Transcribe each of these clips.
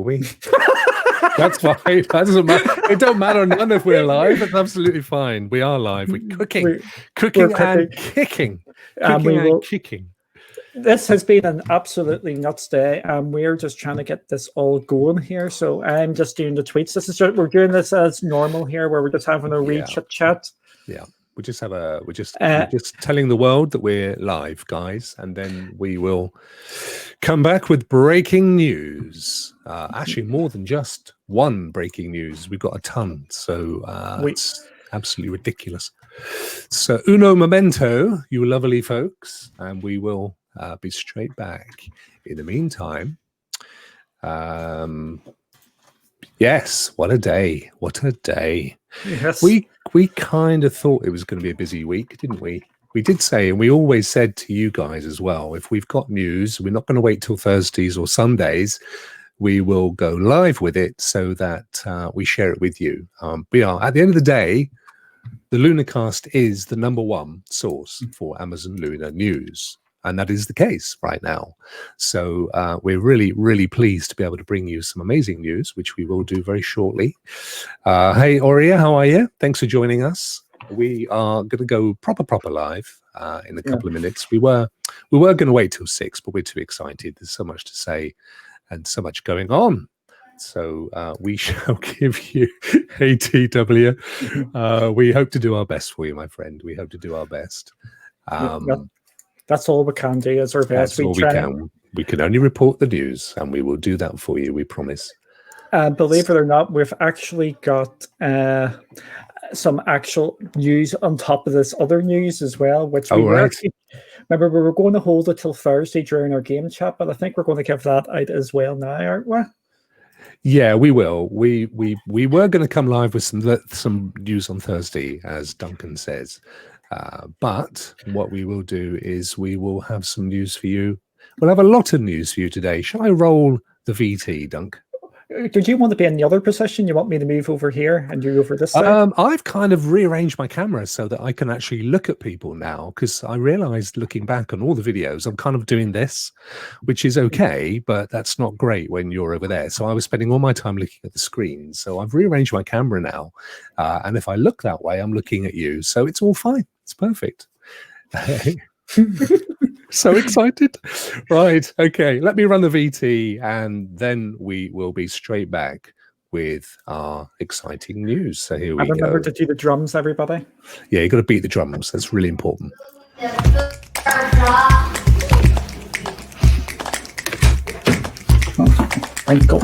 will we? That's fine. That doesn't matter. It don't matter none if we're live. It's absolutely fine. We are live. We're cooking and kicking. Kicking. This has been an absolutely nuts day, and we're just trying to get this all going here. So I'm just doing the tweets. We're doing this as normal here, where we're just having a wee chit chat. Yeah. We're just telling the world that we're live, guys, and then we will come back with breaking news. Actually, more than just one breaking news. We've got a ton, so it's absolutely ridiculous. So, uno momento, you lovely folks, and we will be straight back. In the meantime, yes, what a day! What a day! Yes. We kind of thought it was going to be a busy week, didn't we? We did say, and we always said to you guys as well, if we've got news, we're not going to wait till Thursdays or Sundays. We will go live with it so that we share it with you. We are, at the end of the day, the Lunacast is the #1 source for Amazon Luna news. And that is the case right now. So we're really, really pleased to be able to bring you some amazing news, which we will do very shortly. Hey, Aurea, how are you? Thanks for joining us. We are going to go proper live in a couple of minutes. We were going to wait till 6, but we're too excited. There's so much to say and so much going on. So we shall give you ATW. We hope to do our best for you, my friend. We hope to do our best. That's all we can do as our best. That's all we can. We can only report the news, and we will do that for you, we promise. Believe it or not, we've actually got some actual news on top of this other news as well, which we were actually, remember, we were going to hold it till Thursday during our game chat, but I think we're going to give that out as well now, aren't we? Yeah, we will. We were going to come live with some news on Thursday, as Duncan says. But what we will do is we will have some news for you. We'll have a lot of news for you today. Shall I roll the VT, Dunk? Did you want to be in the other position? You want me to move over here and you over this side? I've kind of rearranged my camera so that I can actually look at people now, because I realized looking back on all the videos, I'm kind of doing this, which is okay, but that's not great when you're over there. So I was spending all my time looking at the screen. So I've rearranged my camera now. And if I look that way, I'm looking at you. So it's all fine. It's perfect. So excited. Right. Okay. Let me run the VT and then we will be straight back with our exciting news. So here we go. Remember to do the drums, everybody. Yeah, you got to beat the drums. That's really important. Let's go.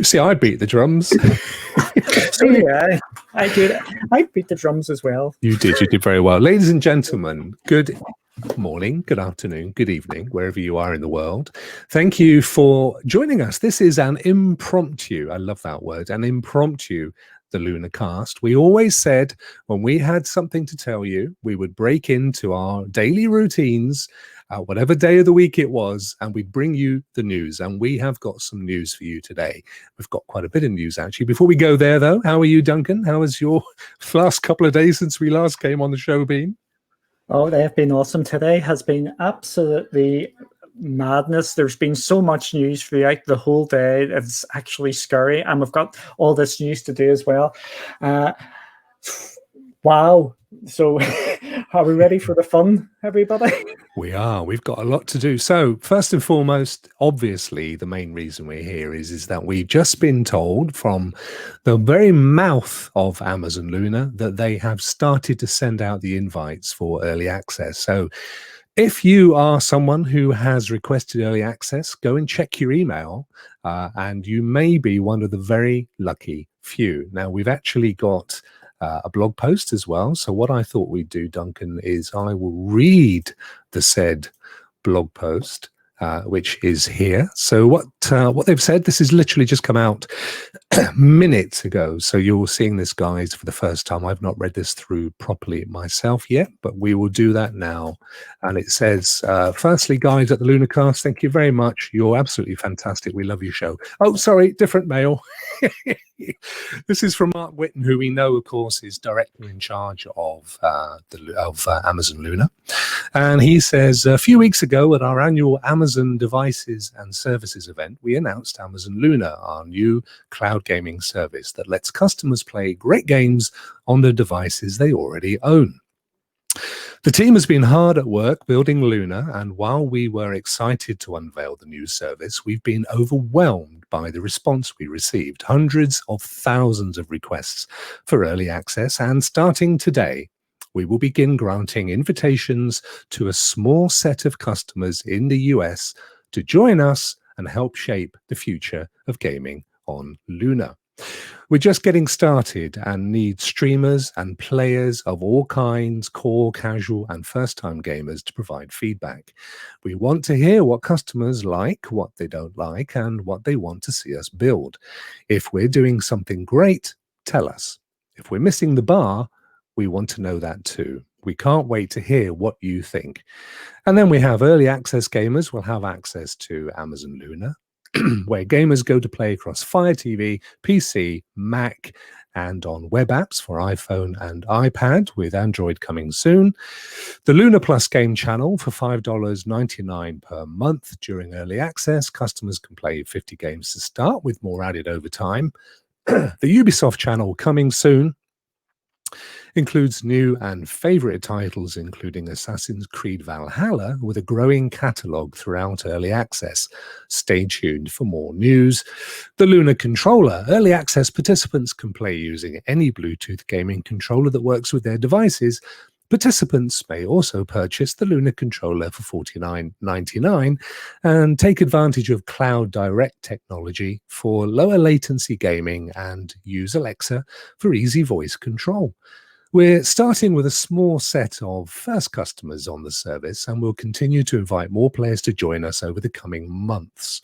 See, I beat the drums. So yeah, I did. I beat the drums as well. You did very well. Ladies and gentlemen, good morning, good afternoon, good evening, wherever you are in the world. Thank you for joining us. This is an impromptu, I love that word, an impromptu, the Lunacast. We always said when we had something to tell you, we would break into our daily routines, whatever day of the week it was, and we'd bring you the news. And we have got some news for you today. We've got quite a bit of news, actually. Before we go there, though, how are you, Duncan? How has your last couple of days since we last came on the show been? Oh, they have been awesome. Today has been absolutely madness. There's been so much news throughout the whole day. It's actually scary. And we've got all this news to do as well. Wow. So are we ready for the fun, everybody? We are. We've got a lot to do. So first and foremost, obviously, the main reason we're here is that we've just been told from the very mouth of Amazon Luna that they have started to send out the invites for early access. So if you are someone who has requested early access, go and check your email, and you may be one of the very lucky few. Now, we've actually got a blog post as well. So what I thought we'd do, Duncan, is I will read the said blog post, which is here. So what they've said, this has literally just come out minutes ago. So you're seeing this, guys, for the first time. I've not read this through properly myself yet, but we will do that now. And it says, firstly, guys at the Lunacast, thank you very much. You're absolutely fantastic. We love your show. Oh, sorry, different mail. This is from Mark Whitten, who we know, of course, is directly in charge of Amazon Luna. And he says, a few weeks ago at our annual Amazon Devices and Services event, we announced Amazon Luna, our new cloud gaming service that lets customers play great games on the devices they already own. The team has been hard at work building Luna, and while we were excited to unveil the new service, we've been overwhelmed by the response we received. Hundreds of thousands of requests for early access, and starting today, we will begin granting invitations to a small set of customers in the US to join us and help shape the future of gaming on Luna. We're just getting started and need streamers and players of all kinds, core, casual, and first-time gamers to provide feedback. We want to hear what customers like, what they don't like, and what they want to see us build. If we're doing something great, tell us. If we're missing the bar, we want to know that too. We can't wait to hear what you think. And then we have early access gamers will have access to Amazon Luna, where gamers go to play across Fire TV, PC, Mac, and on web apps for iPhone and iPad, with Android coming soon. The Luna Plus game channel for $5.99 per month during early access. Customers can play 50 games to start, with more added over time. The Ubisoft channel coming soon includes new and favorite titles, including Assassin's Creed Valhalla, with a growing catalogue throughout early access. Stay tuned for more news. The Luna controller. Early access participants can play using any Bluetooth gaming controller that works with their devices. Participants may also purchase the Luna controller for $49.99 and take advantage of Cloud Direct technology for lower latency gaming and use Alexa for easy voice control. We're starting with a small set of first customers on the service, and we'll continue to invite more players to join us over the coming months.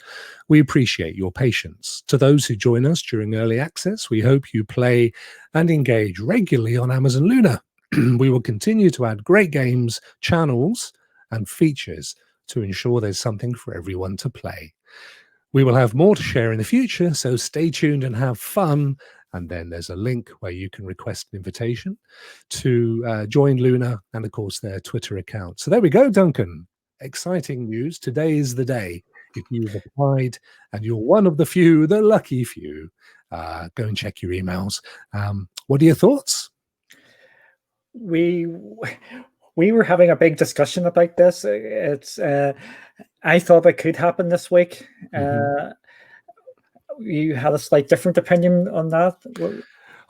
We appreciate your patience. To those who join us during early access, we hope you play and engage regularly on Amazon Luna. We will continue to add great games, channels, and features to ensure there's something for everyone to play. We will have more to share in the future, so stay tuned and have fun. And then there's a link where you can request an invitation to join Luna and, of course, their Twitter account. So there we go, Duncan. Exciting news. Today is the day. If you've applied and you're one of the few, the lucky few, go and check your emails. What are your thoughts? We were having a big discussion about this. I thought it could happen this week. You had a slight different opinion on that?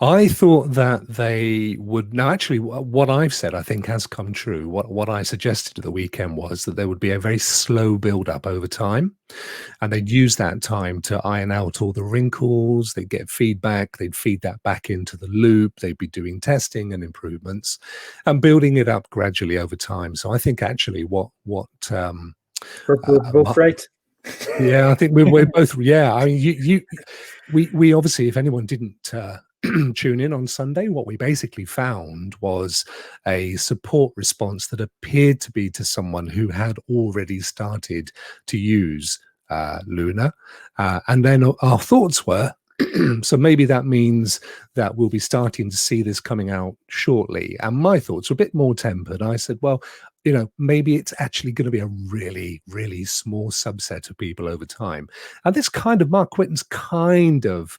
I thought that they would. Now, actually, what I've said, I think, has come true. What I suggested at the weekend was that there would be a very slow build-up over time, and they'd use that time to iron out all the wrinkles. They'd get feedback. They'd feed that back into the loop. They'd be doing testing and improvements and building it up gradually over time. So I think actually what we're both right. Yeah, I think we're both. Yeah, I mean, we obviously, if anyone didn't tune in on Sunday, what we basically found was a support response that appeared to be to someone who had already started to use Luna, and then our thoughts were, so maybe that means that we'll be starting to see this coming out shortly. And my thoughts were a bit more tempered. I said, well, you know, maybe it's actually going to be a really, really small subset of people over time. And this kind of, Mark Whitten's kind of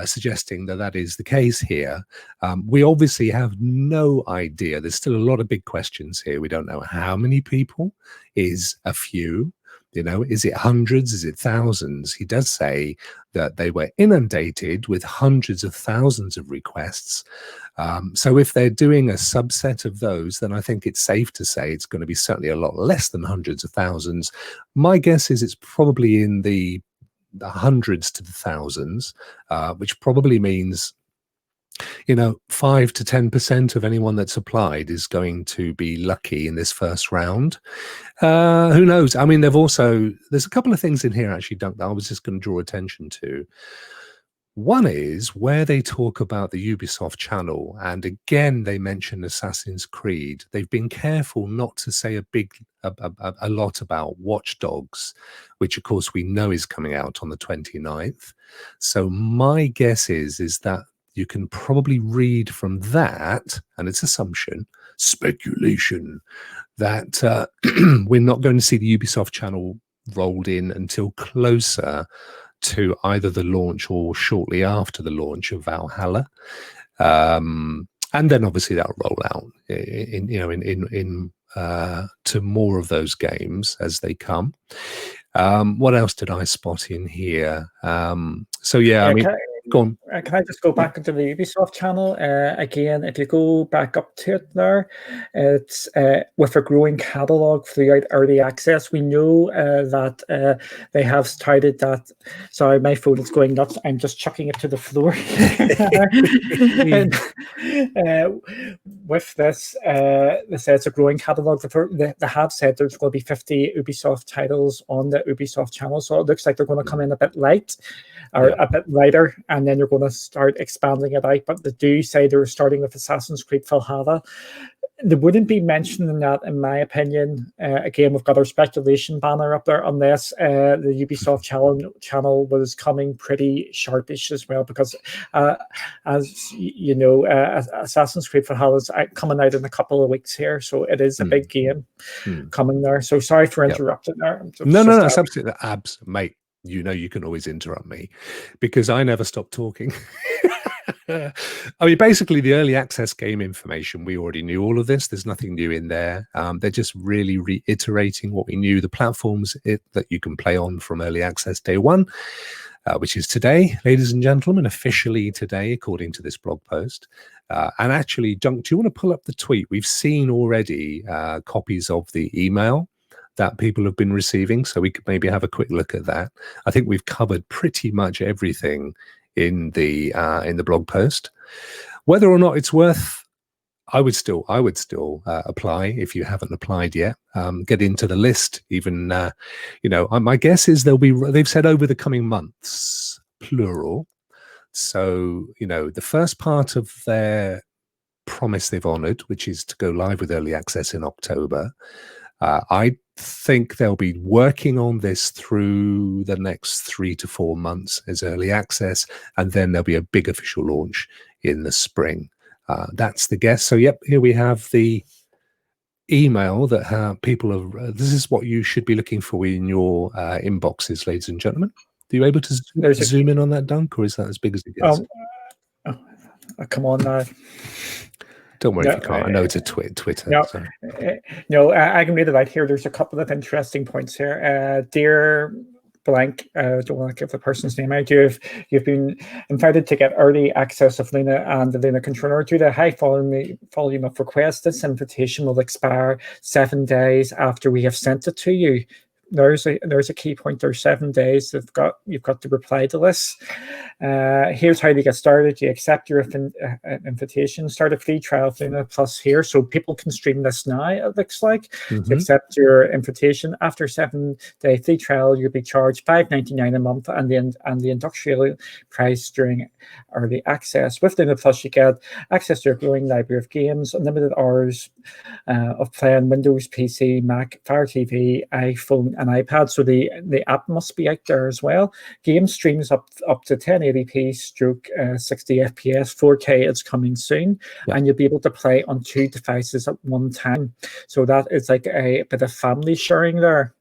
suggesting that that is the case here. We obviously have no idea. There's still a lot of big questions here. We don't know how many people. Is a few? You know, is it hundreds? Is it thousands? He does say that they were inundated with hundreds of thousands of requests. So if they're doing a subset of those, then I think it's safe to say it's going to be certainly a lot less than hundreds of thousands. My guess is it's probably in the hundreds to the thousands, which probably means 5 to 10% of anyone that's applied is going to be lucky in this first round. Who knows? I mean, there's a couple of things in here actually, Dunk, that I was just going to draw attention to. One is where they talk about the Ubisoft channel, and again they mention Assassin's Creed. They've been careful not to say a lot about Watch Dogs, which of course we know is coming out on the 29th. So my guess is that you can probably read from that, and it's assumption, speculation, that we're not going to see the Ubisoft channel rolled in until closer to either the launch or shortly after the launch of Valhalla, and then obviously that'll roll out to more of those games as they come. What else did I spot in here? So yeah, I mean, go on. Can I just go back into the Ubisoft channel again? If you go back up to it there, it's with a growing catalog throughout early access. We know that they have started that. Sorry, my phone is going nuts. I'm just chucking it to the floor. With this, they say it's a growing catalog. They have said there's going to be 50 Ubisoft titles on the Ubisoft channel, so it looks like they're going to come in a bit light or a bit lighter, and then you're going to start expanding it out. But they do say they're starting with Assassin's Creed Valhalla. They wouldn't be mentioning that, in my opinion. Again, we've got our speculation banner up there, unless the Ubisoft channel was coming pretty sharpish as well, because as you know, Assassin's Creed Valhalla is coming out in a couple of weeks here, so it is a big game coming there. So sorry for interrupting there. No, it's absolutely mate. You can always interrupt me because I never stop talking. I mean, basically, the early access game information, we already knew all of this. There's nothing new in there. They're just really reiterating what we knew. The platforms that you can play on from early access day one, which is today, ladies and gentlemen, officially today, according to this blog post. And actually, Dunk, do you want to pull up the tweet? We've seen already copies of the email that people have been receiving, so we could maybe have a quick look at that. I think we've covered pretty much everything in the blog post. Whether or not it's worth, I would still apply if you haven't applied yet. Get into the list. Even my guess is they've said over the coming months, plural. So the first part of their promise they've honoured, which is to go live with early access in October. I think they'll be working on this through the next 3 to 4 months as early access, and then there'll be a big official launch in the spring. That's the guess. So, yep, here we have the email that people have. This is what you should be looking for in your inboxes, ladies and gentlemen. Are you able to zoom in on that, Dunk, or is that as big as it gets? Come on now. Don't worry if you can't. I know it's a Twitter. No, so. I can read it out here. There's a couple of interesting points here. Dear blank, don't want to give the person's name out. You've been invited to get early access of Luna and the Luna controller. Due to high volume of requests, this invitation will expire 7 days after we have sent it to you. There's a key point. There's 7 days. You've got to reply to this. Here's how to get started. You accept your invitation. Start a free trial of Luna Plus here, so people can stream this now. It looks like you accept your invitation. After 7-day free trial, you'll be charged $5.99 a month, and the industrial price during early access. With Luna Plus, you get access to a growing library of games, unlimited hours of playing Windows, PC, Mac, Fire TV, iPhone, and iPad. So the app must be out there as well. Game streams up to 1080p stroke 60 FPS. 4K is coming soon, and you'll be able to play on 2 devices at one time. So that is like a bit of family sharing there.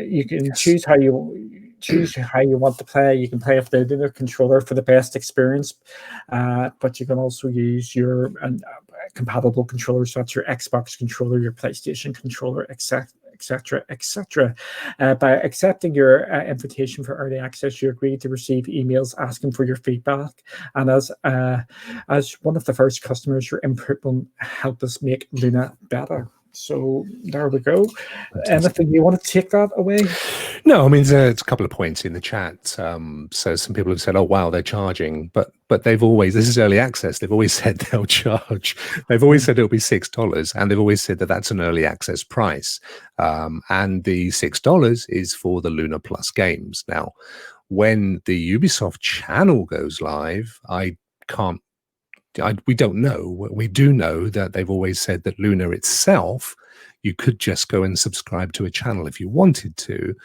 You can choose how you want to play. You can play with the Luna controller for the best experience, but you can also use your compatible controllers. So that's your Xbox controller, your PlayStation controller, etc. By accepting your invitation for early access, you agree to receive emails asking for your feedback, and as one of the first customers, your input will help us make Luna better. So there we go. Anything you want to take that away? No, I mean, there's a couple of points in the chat. So some people have said, "Oh, wow, they're charging," but they've always, this is early access. They've always said they'll charge. They've always said it'll be $6, and they've always said that that's an early access price. And the $6 is for the Luna Plus games. Now, when the Ubisoft channel goes live, we don't know. We do know that they've always said that Luna itself, you could just go and subscribe to a channel if you wanted to,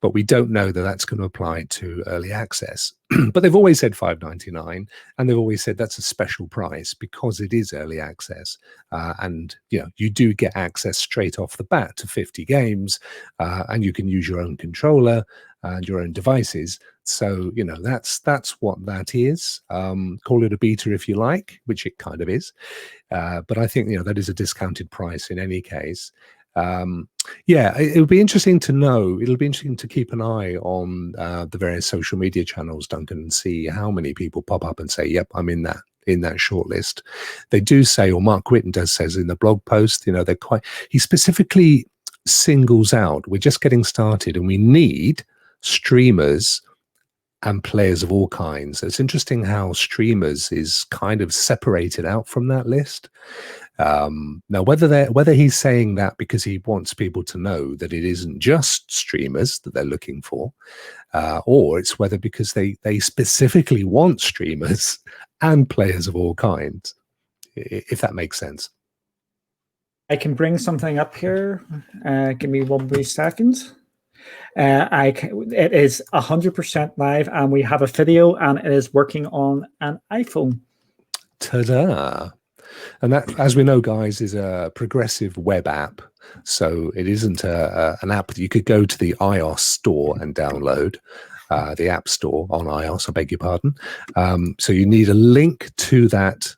but we don't know that that's going to apply to early access. But they've always said $5.99, and they've always said that's a special price because it is early access. And you do get access straight off the bat to 50 games, and you can use your own controller and your own devices. So that's what that is. Call it a beta if you like, which it kind of is, but I think that is a discounted price in any case. It would be interesting to know. It'll be interesting to keep an eye on the various social media channels, Duncan, and see how many people pop up and say, "Yep, I'm in that shortlist." They do say, or Mark Whitten says in the blog post, he specifically singles out, we're just getting started and we need streamers and players of all kinds. It's interesting how streamers is kind of separated out from that list. Now, whether he's saying that because he wants people to know that it isn't just streamers that they're looking for, or it's whether because they specifically want streamers and players of all kinds, if that makes sense. I can bring something up here. Give me 1 wee second. It is 100% live, and we have a video, and it is working on an iPhone. Ta-da! And that, as we know, guys, is a progressive web app. So it isn't an app that you could go to the iOS store and download, the App Store on iOS, I beg your pardon. So you need a link to that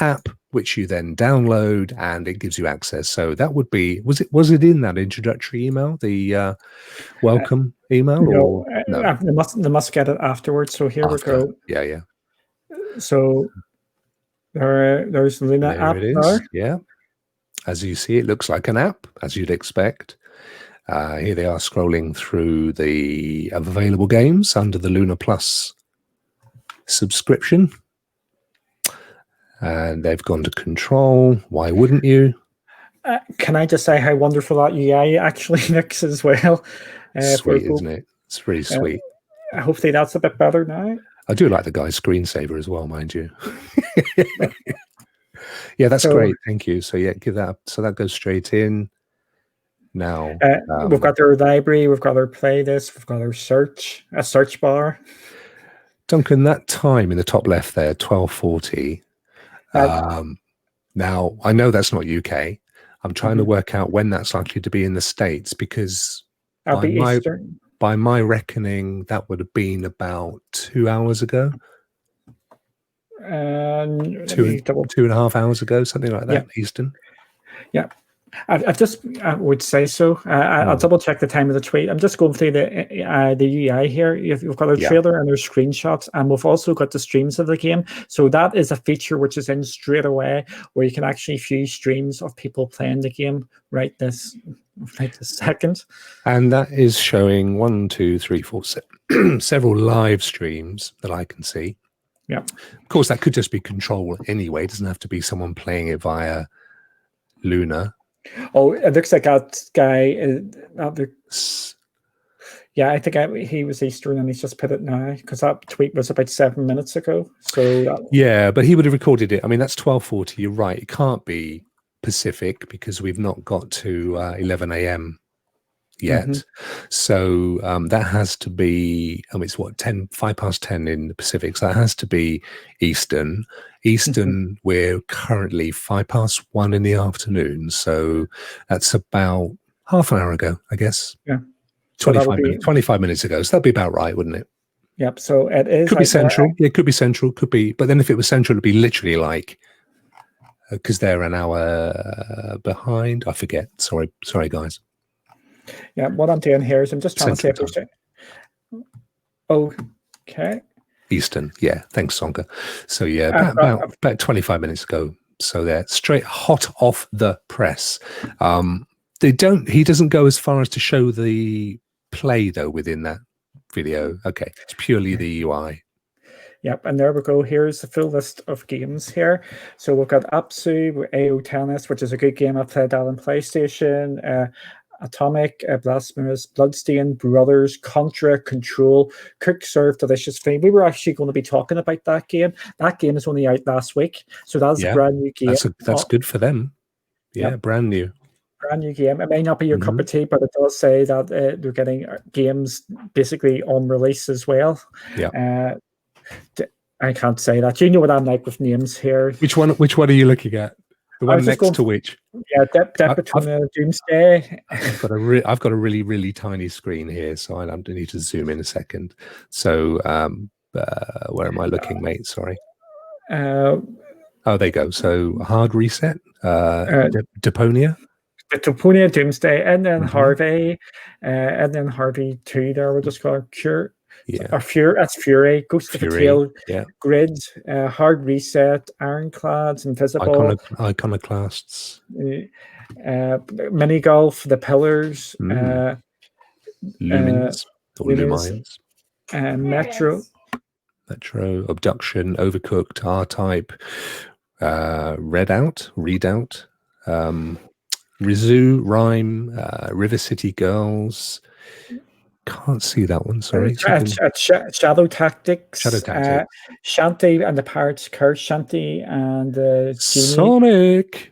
app, which you then download, and it gives you access. So that would be, was it in that introductory email, the welcome email? No, they must get it afterwards. So here we go. Yeah. So there's the Luna app. There it is. Yeah. As you see, it looks like an app, as you'd expect. Here they are scrolling through the available games under the Luna Plus subscription. And they've gone to control. Why wouldn't you? Can I just say how wonderful that UI actually looks as well? Sweet, isn't it? It's really sweet. Hopefully that's a bit better now. I do like the guy's screensaver as well, mind you. Yeah, that's great. Thank you. So yeah, give that up. So that goes straight in. Now we've got their library, we've got our playlist, we've got our search bar. Duncan, that time in the top left there, 12:40. Now I know that's not UK. I'm trying to work out when that's likely to be in the States, because by my reckoning, that would have been about 2 hours ago. 2.5 hours ago, something like that, Eastern. Yeah. I would say so. I'll double check the time of the tweet. I'm just going through the UI here. You've got our trailer and there's screenshots, and we've also got the streams of the game. So that is a feature which is in straight away, where you can actually view streams of people playing the game right this second. And that is showing 1, 2, 3, 4, several live streams that I can see. Yeah. Of course, that could just be control anyway. It doesn't have to be someone playing it via Luna. Oh, it looks like that guy. I think he was Eastern, and he's just put it now, because that tweet was about 7 minutes ago. So but he would have recorded it. I mean, that's 12:40. You're right. It can't be Pacific because we've not got to 11 a.m. yet. So that has to be. It's what, 5:10 in the Pacific. So that has to be Eastern. We're currently 1:05 in the afternoon, so that's about half an hour ago, I guess. Yeah, 25 minutes ago. So that'd be about right, wouldn't it? Yep. So it is. Could be central. It could be central. Could be. But then if it was central, it'd be literally like, because they're an hour behind. I forget. Sorry, guys. Yeah. What I'm doing here is I'm just trying to say. Okay. Eastern, yeah. Thanks, Sonka. So yeah, about 25 minutes ago, So they're straight hot off the press. He doesn't go as far as to show the play though within that video. Okay, it's purely the UI. Yep, and there we go. Here's the full list of games here. So we've got Apsu, AO Tennis, which is a good game. I played that on PlayStation. Atomic, Blasphemous, Bloodstained, Brothers, Contra, Control, Cook, Serve, Delicious Flame. We were actually going to be talking about that game. That game is only out last week, so that's a brand new game. That's good for them. Yeah, yep. Brand new game. It may not be your cup of tea, but it does say that they're getting games basically on release as well. Yeah. I can't say that. You know what I'm like with names here. Which one are you looking at? The one next to which? Yeah, between Doomsday. I've got a really, really tiny screen here, so I need to zoom in a second. So where am I looking, mate? Sorry. Oh, there you go. So Hard Reset, Deponia. Deponia, Doomsday, and then Harvey, and then Harvey 2 there, we'll just call it Cure. Yeah. Or that's Fury, Ghost of a Tale, Grid, Hard Reset, Ironclads, Invisible, Iconoclasts, Mini Golf, The Pillars, Lumines, or Lumines, Metro, Abduction, Overcooked, R-Type, Readout, Rizzu, Rhyme, River City Girls. Can't see that one. Sorry. Shadow Tactics. Shanty and the Pirates Curse. Shanty and Sonic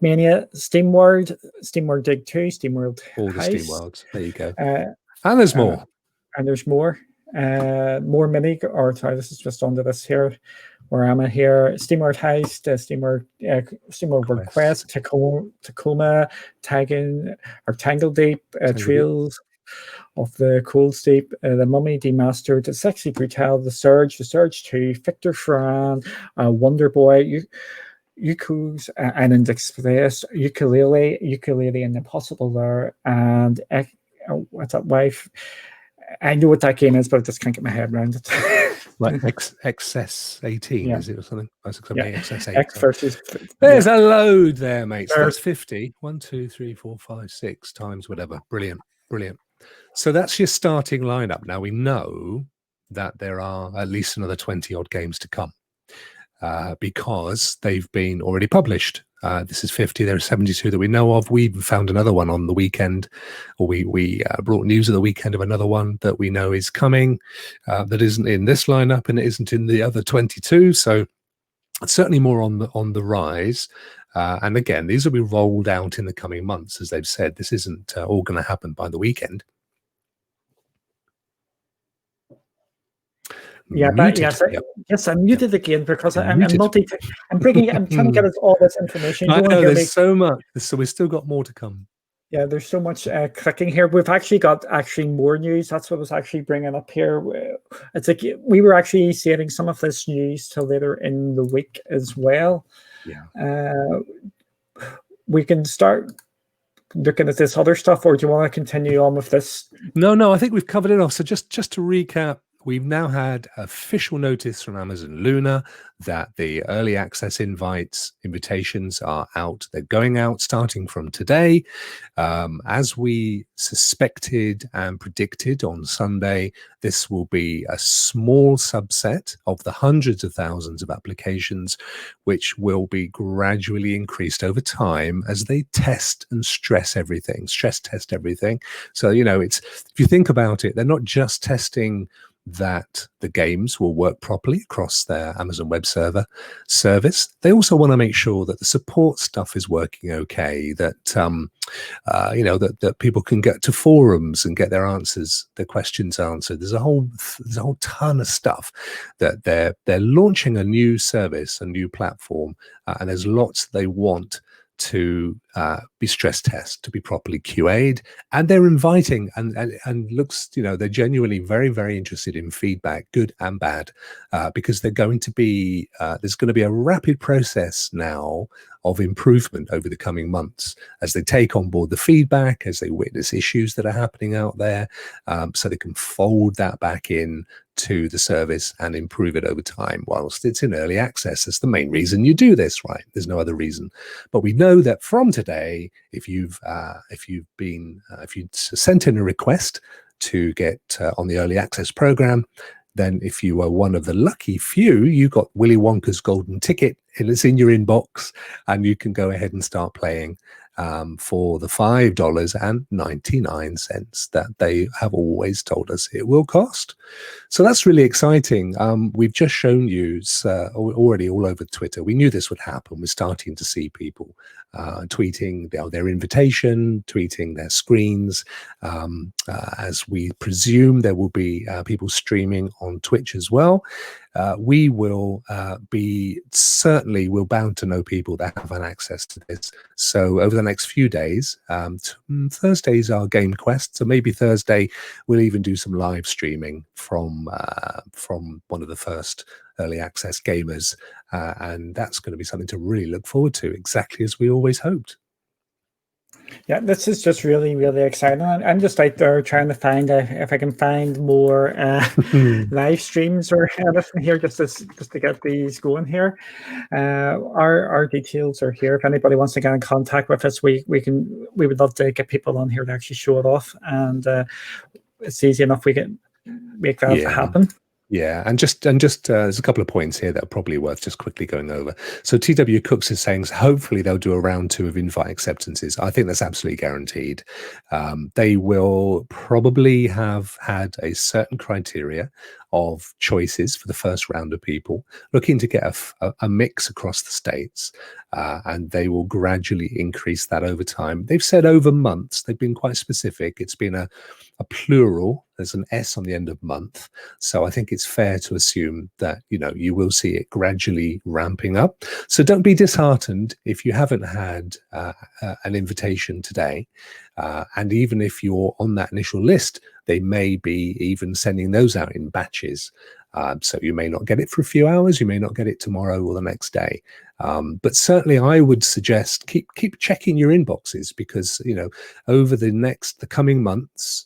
Mania. SteamWorld Dig 2. SteamWorld all the Heist. SteamWorlds. There you go. And there's more. And there's more. More mini. Or sorry, this is just under this here. Where am I here? SteamWorld Heist, SteamWorld World Quest, Tacoma, Tangle Deep, Trails of the Cold Steep, The Mummy Demastered, The Sexy Brutal, The Surge 2, Victor Fran, Wonder Boy, Yuku's and Express, Ukulele and Impossible there, and what's that wife? I know what that game is, but I just can't get my head around it. Like XS 18, is it, or something? XS 8. X versus. There's a load there, mate. So that's 50. 1, 2, 3, 4, 5, 6 times whatever. Brilliant. So that's your starting lineup. Now we know that there are at least another 20 odd games to come because they've been already published. This is 50. There are 72 that we know of. We found another one on the weekend, or we brought news of the weekend of another one that we know is coming that isn't in this lineup and it isn't in the other 22. So certainly more on the rise. And again, these will be rolled out in the coming months, as they've said. This isn't all going to happen by the weekend. Yeah, yes, I'm muted again because I'm trying to get us all this information. I know there's so much, so we've still got more to come. Yeah, there's so much clicking here. We've actually got more news. That's what I was actually bringing up here. It's like we were actually saving some of this news till later in the week as well. Yeah. We can start looking at this other stuff, or do you want to continue on with this? No, I think we've covered it off. So just to recap, we've now had official notice from Amazon Luna that the early access invitations are out. They're going out starting from today. As we suspected and predicted on Sunday, this will be a small subset of the hundreds of thousands of applications, which will be gradually increased over time as they test and stress test everything. So, if you think about it, they're not just testing that the games will work properly across their Amazon Web Server service. They also want to make sure that the support stuff is working okay, that that people can get to forums and get their questions answered. There's a whole ton of stuff that they're launching a new service, a new platform, and there's lots they want to be stress tested, to be properly QA'd, and they're inviting and looks, they're genuinely very, very interested in feedback, good and bad, because they're going to be there's going to be a rapid process now of improvement over the coming months as they take on board the feedback, as they witness issues that are happening out there, so they can fold that back in to the service and improve it over time whilst it's in early access. That's the main reason you do this, right? There's no other reason. But we know that from today, if you've sent in a request to get on the early access program, then if you were one of the lucky few, you got Willy Wonka's golden ticket and it's in your inbox, and you can go ahead and start playing for the $5.99 that they have always told us it will cost. So that's really exciting. We've just shown you already all over Twitter. We knew this would happen. We're starting to see people tweeting their invitation, tweeting their screens. As we presume there will be people streaming on Twitch as well. We will we're bound to know people that have access to this. So over the next few days, Thursdays are Game Quest, so maybe Thursday we'll even do some live streaming from one of the first early access gamers, and that's going to be something to really look forward to, exactly as we always hoped. Yeah, this is just really, really exciting. I'm just out there trying to find if I can find more live streams or anything here just to get these going here. Our details are here. If anybody wants to get in contact with us, we would love to get people on here to actually show it off, and it's easy enough. We can make that happen. Yeah, and just there's a couple of points here that are probably worth just quickly going over. So TW Cooks is saying hopefully they'll do a round 2 of invite acceptances. I think that's absolutely guaranteed. They will probably have had a certain criteria of choices for the first round of people, looking to get a mix across the states, and they will gradually increase that over time. They've said over months. They've been quite specific. It's been a plural. There's an S on the end of month. So I think it's fair to assume that, you will see it gradually ramping up. So don't be disheartened if you haven't had an invitation today. And even if you're on that initial list, they may be even sending those out in batches. So you may not get it for a few hours, you may not get it tomorrow or the next day. But certainly I would suggest keep checking your inboxes, because, over the coming months,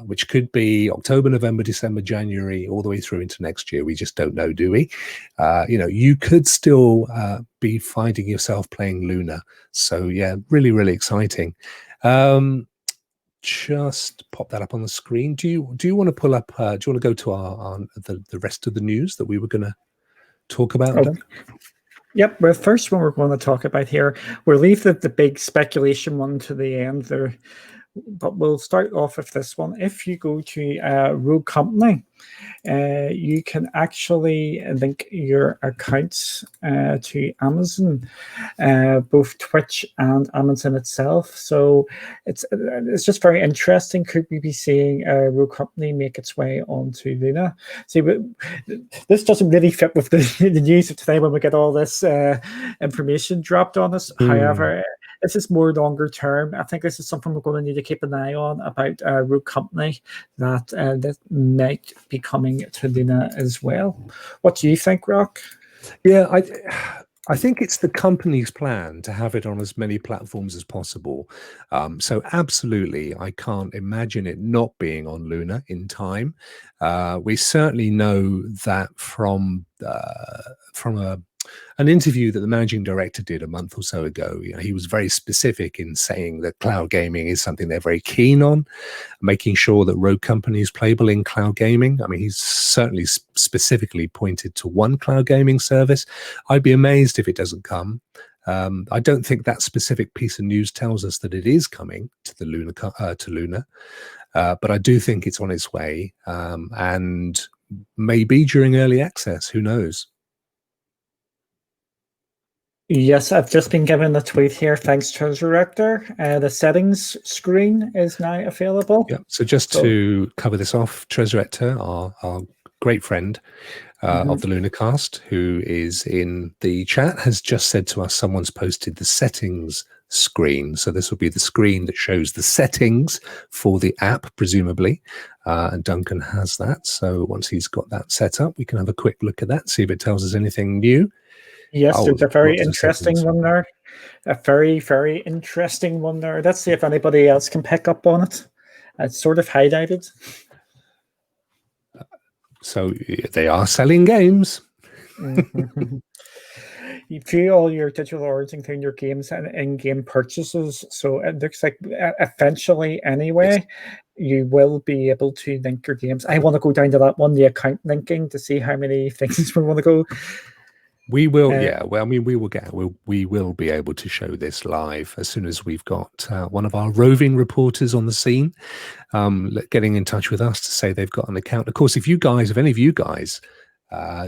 which could be October, November, December, January, all the way through into next year. We just don't know, do we? You could still be finding yourself playing Luna. So yeah, really, really exciting. Just pop that up on the screen. Do you want to pull up? Do you want to go to the rest of the news that we were going to talk about? Okay. Yep. Well, first one we're going to talk about here, we'll leave the big speculation one to the end there. But we'll start off with this one. If you go to Rokk Company, you can actually link your accounts to Amazon, both Twitch and Amazon itself. So it's just very interesting. Could we be seeing Rokk Company make its way onto Luna? See, this doesn't really fit with the news of today when we get all this information dropped on us. However, this is more longer term. I think this is something we're going to need to keep an eye on about Rokk Company that might be coming to Luna as well. What do you think, Rokk? Yeah, I think it's the company's plan to have it on as many platforms as possible. So absolutely, I can't imagine it not being on Luna in time. We certainly know that from an interview that the managing director did a month or so ago. He was very specific in saying that cloud gaming is something they're very keen on, making sure that Rokk Company is playable in cloud gaming. I mean, he's certainly specifically pointed to one cloud gaming service. I'd be amazed if it doesn't come. I don't think that specific piece of news tells us that it is coming to the Luna, but I do think it's on its way, and maybe during early access. Who knows? Yes, I've just been given a tweet here. Thanks, Treasure Rector. The settings screen is now available. Yeah. So just to cover this off, Treasure Rector, our great friend of the Lunacast, who is in the chat, has just said to us someone's posted the settings screen. So this will be the screen that shows the settings for the app, presumably. And Duncan has that. So once he's got that set up, we can have a quick look at that, see if it tells us anything new. Yes, there's a very interesting one there. A very, very interesting one there. Let's see if anybody else can pick up on it. It's sort of highlighted. So they are selling games. You view all your digital orders, including your games and in-game purchases. So it looks like eventually, anyway, you will be able to link your games. I want to go down to that one, the account linking, to see how many things we want to go. We will, yeah. Well, I mean, we will be able to show this live as soon as we've got one of our roving reporters on the scene, getting in touch with us to say they've got an account. Of course, if any of you guys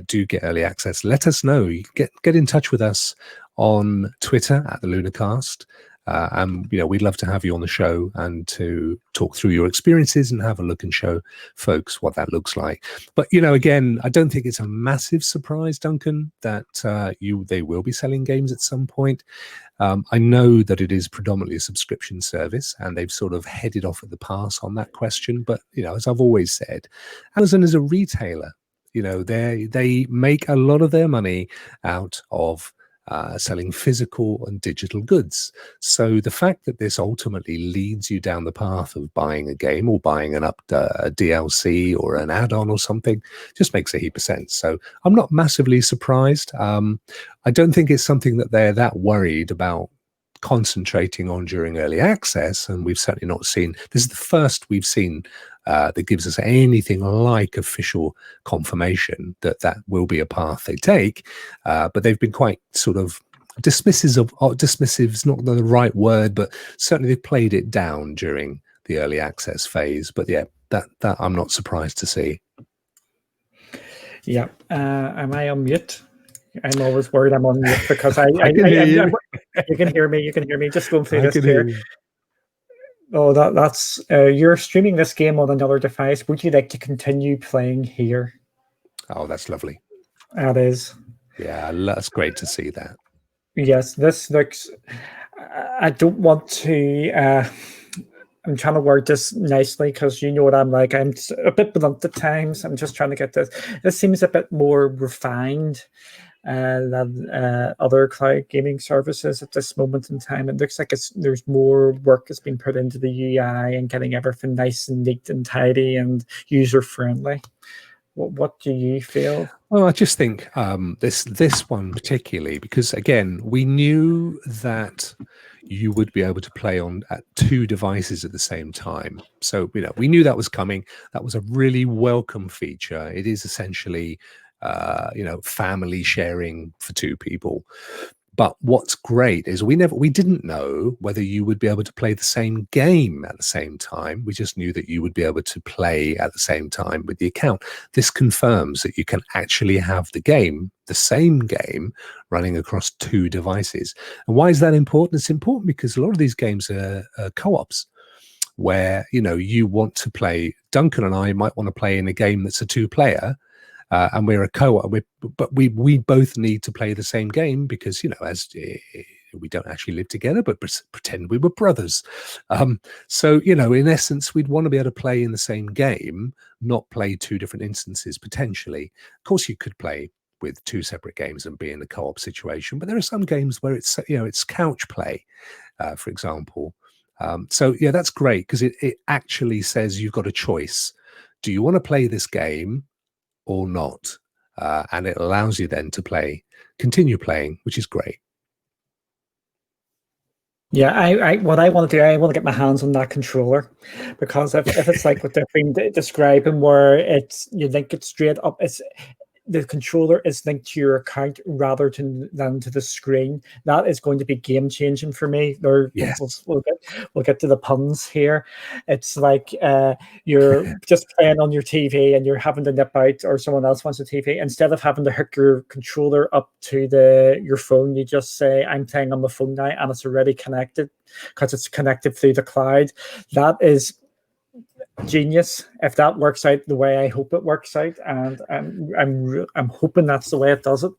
do get early access, let us know. You get in touch with us on Twitter at the Lunacast. And we'd love to have you on the show and to talk through your experiences and have a look and show folks what that looks like. But again, I don't think it's a massive surprise, Duncan, that they will be selling games at some point. I know that it is predominantly a subscription service, and they've sort of headed off at the pass on that question. But as I've always said, Amazon is a retailer. They make a lot of their money out of selling physical and digital goods. So the fact that this ultimately leads you down the path of buying a game or buying a DLC or an add-on or something just makes a heap of sense. So I'm not massively surprised. I don't think it's something that they're that worried about concentrating on during early access, and we've certainly not seen, this is the first we've seen that gives us anything like official confirmation that will be a path they take, but they've been quite sort of dismissive is not the right word, but certainly they've played it down during the early access phase. But yeah, that I'm not surprised to see. Yeah. Am I on mute? I'm always worried I'm on mute because I can hear you. You can hear me. You can hear me. Just going through this here. Oh, that's you're streaming this game on another device. Would you like to continue playing here? Oh, that's lovely. That is. Yeah, that's great to see that. Yes, this looks. I don't want to. I'm trying to word this nicely because you know what I'm like. I'm a bit blunt at times. I'm just trying to get this. This seems a bit more refined than other cloud gaming services at this moment in time. It looks like there's more work has been put into the UI and getting everything nice and neat and tidy and user friendly. What do you feel? Well, I just think this one particularly, because again, we knew that you would be able to play at 2 devices at the same time. So we knew that was coming. That was a really welcome feature. It is essentially family sharing for 2 people. But what's great is we didn't know whether you would be able to play the same game at the same time. We just knew that you would be able to play at the same time with the account. This confirms that you can actually have the same game, running across 2 devices. And why is that important? It's important because a lot of these games are co-ops where, you want to play. Duncan and I might want to play in a game that's a 2-player. And we're a co-op, but we both need to play the same game because, as we don't actually live together, but pretend we were brothers. So, in essence, we'd want to be able to play in the same game, not play 2 different instances potentially. Of course, you could play with 2 separate games and be in a co-op situation, but there are some games where it's couch play, for example. So, yeah, that's great because it actually says you've got a choice. Do you want to play this game or not? And it allows you then to continue playing, which is great. Yeah, I what I want to do, I want to get my hands on that controller, because if it's like what they've been describing, where you link it straight up, the controller is linked to your account rather than to the screen. That is going to be game changing for me. Yes. We'll get to the puns here. It's like you're just playing on your TV and you're having to nip out, or someone else wants a TV. Instead of having to hook your controller up to your phone, you just say, I'm playing on my phone now, and it's already connected because it's connected through the cloud. That is genius if that works out the way I hope it works out, and I'm hoping that's the way it does it.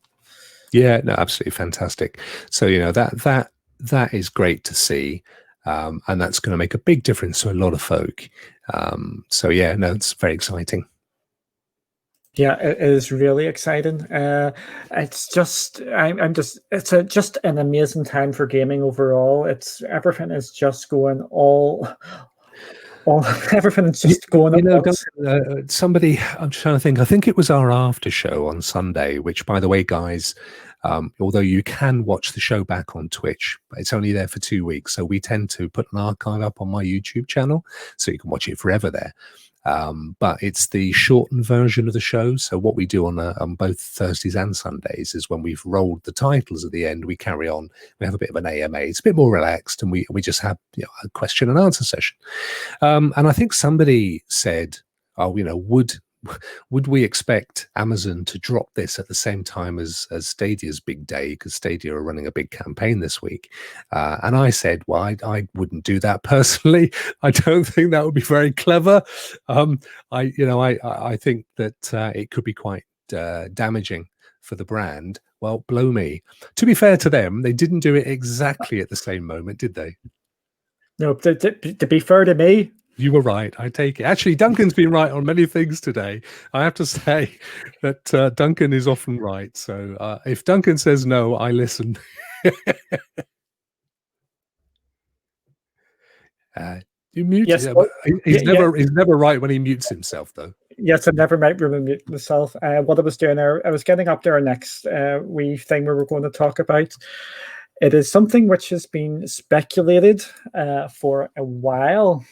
Yeah, no, absolutely fantastic. So that that is great to see. And that's going to make a big difference to a lot of folk. So yeah, no, it's very exciting. Yeah, it is really exciting. It's just, it's just an amazing time for gaming overall. It's everything is just going all everything is just going You know, up. somebody, I'm trying to think. I think it was our after show on Sunday. Which, by the way, guys, although you can watch the show back on Twitch, it's only there for 2 weeks. So we tend to put an archive up on my YouTube channel, so you can watch it forever there. But it's the shortened version of the show. So what we do on both Thursdays and Sundays is when we've rolled the titles at the end, we carry on. We have a bit of an AMA. It's a bit more relaxed, and we just have a question and answer session. And I think somebody said, "Oh, would we expect Amazon to drop this at the same time as Stadia's big day, because Stadia are running a big campaign this week?" And I said, well, I wouldn't do that personally. I don't think that would be very clever. I think that it could be quite damaging for the brand. Well, blow me. To be fair to them, they didn't do it exactly at the same moment, did they? No, to be fair to me, you were right. I take it. Actually, Duncan's been right on many things today. I have to say that Duncan is often right. So if Duncan says no, I listen. You mute. Yes, he's never right when he mutes himself, though. Yes, I never might mute myself. What I was doing there, I was getting up to our next wee thing we were going to talk about. It is something which has been speculated for a while.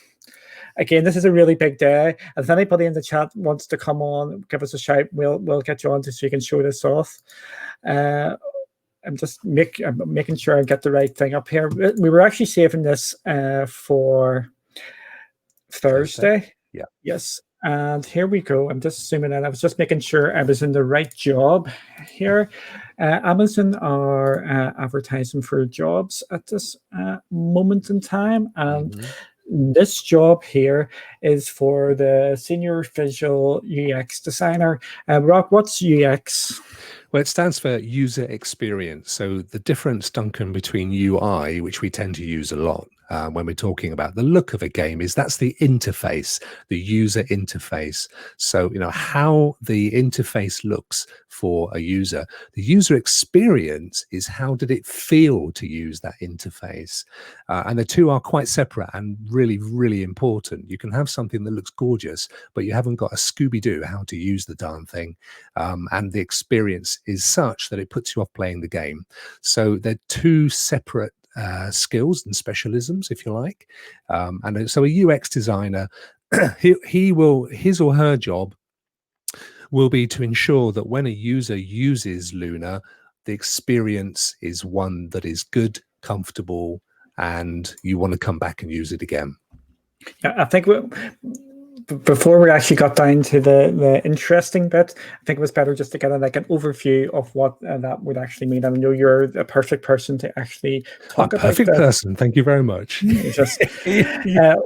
Again, this is a really big day. If anybody in the chat wants to come on, give us a shout. We'll get you on so you can show this off. I'm just making sure I get the right thing up here. We were actually saving this for Thursday. Yeah. Yes. And here we go. I'm just zooming in. I was just making sure I was in the right job here. Amazon are advertising for jobs at this moment in time. And this job here is for the senior visual UX designer. Rokk, what's UX? Well, it stands for user experience. So the difference, Duncan, between UI, which we tend to use a lot when we're talking about the look of a game, is that's the interface, the user interface. So, how the interface looks for a user. The user experience is how did it feel to use that interface? And the two are quite separate and really, really important. You can have something that looks gorgeous, but you haven't got a Scooby-Doo how to use the darn thing. And the experience is such that it puts you off playing the game. So they're two separate skills and specialisms, if you like. And so a UX designer, his or her job will be to ensure that when a user uses Luna, the experience is one that is good, comfortable, and you want to come back and use it again. I think before we actually got down to the interesting bit, I think it was better just to get an overview of what that would actually mean. I know you're a perfect person to actually talk about. Perfect person. Thank you very much. Just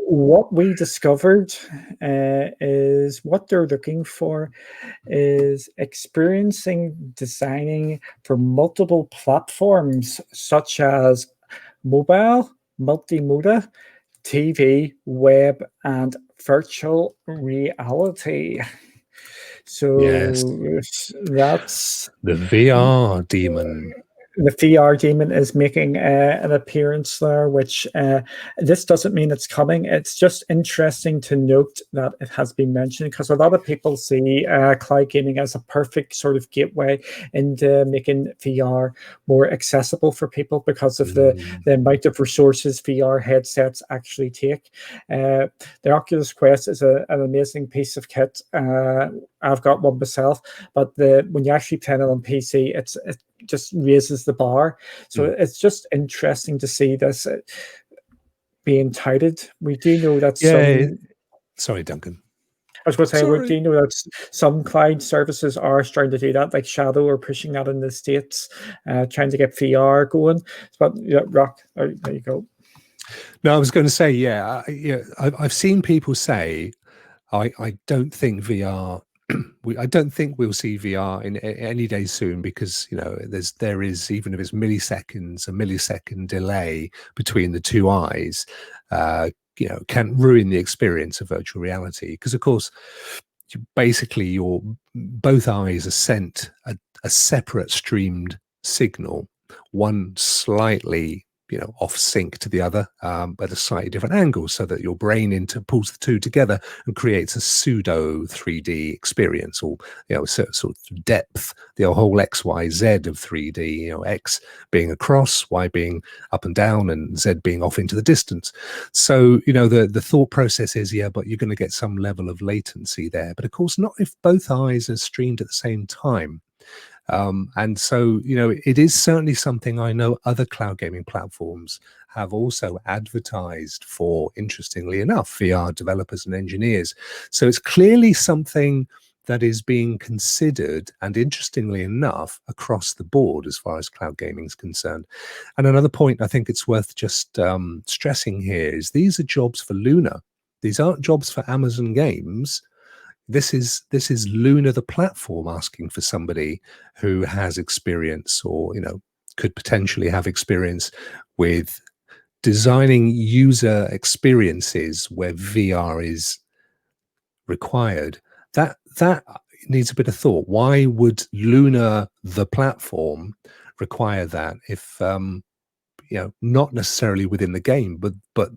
what we discovered is what they're looking for is experiencing designing for multiple platforms such as mobile, multimodal, TV, web, and virtual reality. So yes, that's the VR demon. The VR demon is making an appearance there, which this doesn't mean it's coming. It's just interesting to note that it has been mentioned, because a lot of people see cloud gaming as a perfect sort of gateway into making VR more accessible for people because of the amount of resources VR headsets actually take. The Oculus Quest is an amazing piece of kit. I've got one myself, but when you actually play it on PC, it just raises the bar. So it's just interesting to see this being touted. We do know that sorry, Duncan. I was going to say, we do know that some cloud services are starting to do that, like Shadow are pushing that in the States, trying to get VR going. But Rokk, there you go. No, I was going to say, I've seen people say, I don't think VR I don't think we'll see VR in any day soon, because there is, even if it's milliseconds, a millisecond delay between the two eyes, can ruin the experience of virtual reality. Because of course, basically your both eyes are sent a separate streamed signal, one slightly off sync to the other, at a slightly different angle, so that your brain pulls the two together and creates a pseudo 3D experience, or sort of depth, the whole X, Y, Z of 3D. X being across, Y being up and down, and Z being off into the distance. So the thought process is, but you're going to get some level of latency there. But of course, not if both eyes are streamed at the same time. And so, it is certainly something I know other cloud gaming platforms have also advertised for, interestingly enough, VR developers and engineers. So it's clearly something that is being considered, and interestingly enough, across the board as far as cloud gaming is concerned. And another point I think it's worth just stressing here is these are jobs for Luna. These aren't jobs for Amazon Games. This is Luna, the platform, asking for somebody who has experience, or could potentially have experience with designing user experiences where VR is required. That needs a bit of thought. Why would Luna, the platform, require that if not necessarily within the game, but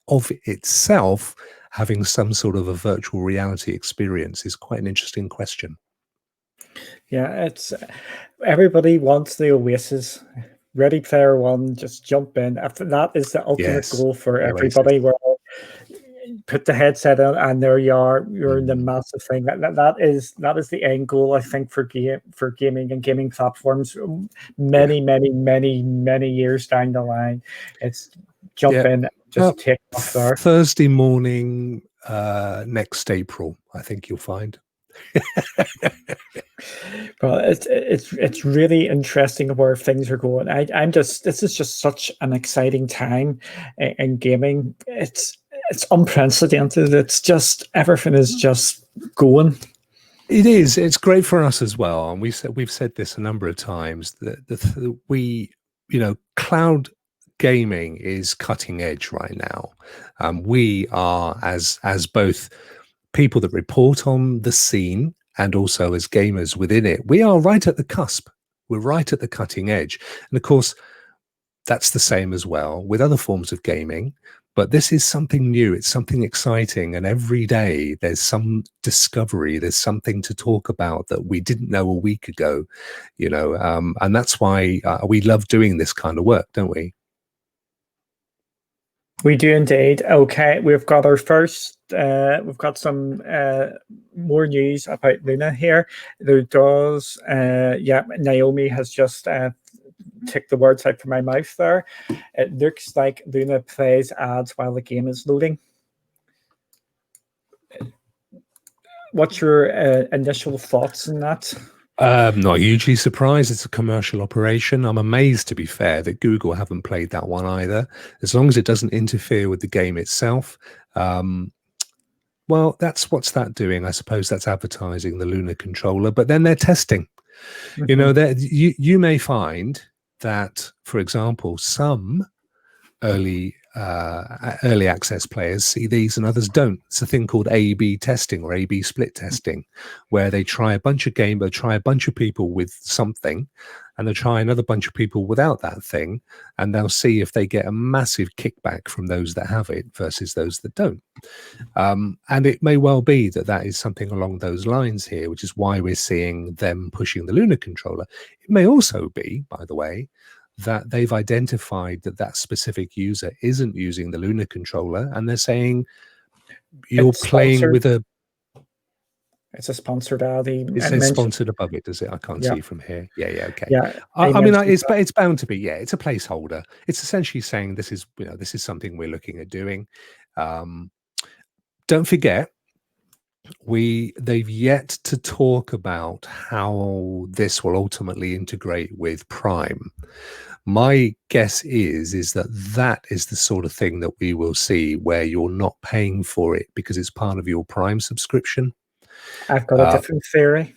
of itself having some sort of a virtual reality experience is quite an interesting question. Yeah, it's everybody wants the Oasis. Ready Player One, just jump in. After that is the ultimate goal for everybody. Where put the headset on and there you are. You're in the massive thing. That is the end goal, I think, for gaming and gaming platforms. Many years down the line, it's jump in, just take off there. Thursday morning, next April, I think you'll find. Well, it's really interesting where things are going. This is just such an exciting time in gaming. It's unprecedented. It's just, everything is just going. It is. It's great for us as well. And we've said this a number of times that cloud gaming is cutting edge right now. We are, as both people that report on the scene and also as gamers within it, we are right at the cusp. We're right at the cutting edge. And of course, that's the same as well with other forms of gaming. But this is something new. It's something exciting. And every day there's some discovery. There's something to talk about that we didn't know a week ago, and that's why we love doing this kind of work, don't we? We do indeed. Okay, we've got our first, we've got some more news about Luna here. There does, Naomi has just took the words out from my mouth there. It looks like Luna plays ads while the game is loading. What's your initial thoughts on that? Not hugely surprised. It's a commercial operation. I'm amazed, to be fair, that Google haven't played that one either. As long as it doesn't interfere with the game itself. Well, what's that doing? I suppose that's advertising the Luna controller, but then they're testing. You may find that, for example, some early access players see these and others don't. It's a thing called A/B testing, or A/B split testing, where they try a bunch of people with something, and they'll try another bunch of people without that thing, and they'll see if they get a massive kickback from those that have it versus those that don't. And it may well be that is something along those lines here, which is why we're seeing them pushing the Luna controller. It may also be, by the way, that they've identified that specific user isn't using the Luna controller, and they're saying you're playing with a... It's a sponsored ad. It says sponsored above it, does it? I can't see from here. Yeah, okay. Yeah, I mean, it's bound to be. Yeah, it's a placeholder. It's essentially saying this is something we're looking at doing. Don't forget, they've yet to talk about how this will ultimately integrate with Prime. My guess is that is the sort of thing that we will see, where you're not paying for it because it's part of your Prime subscription. I've got a different theory.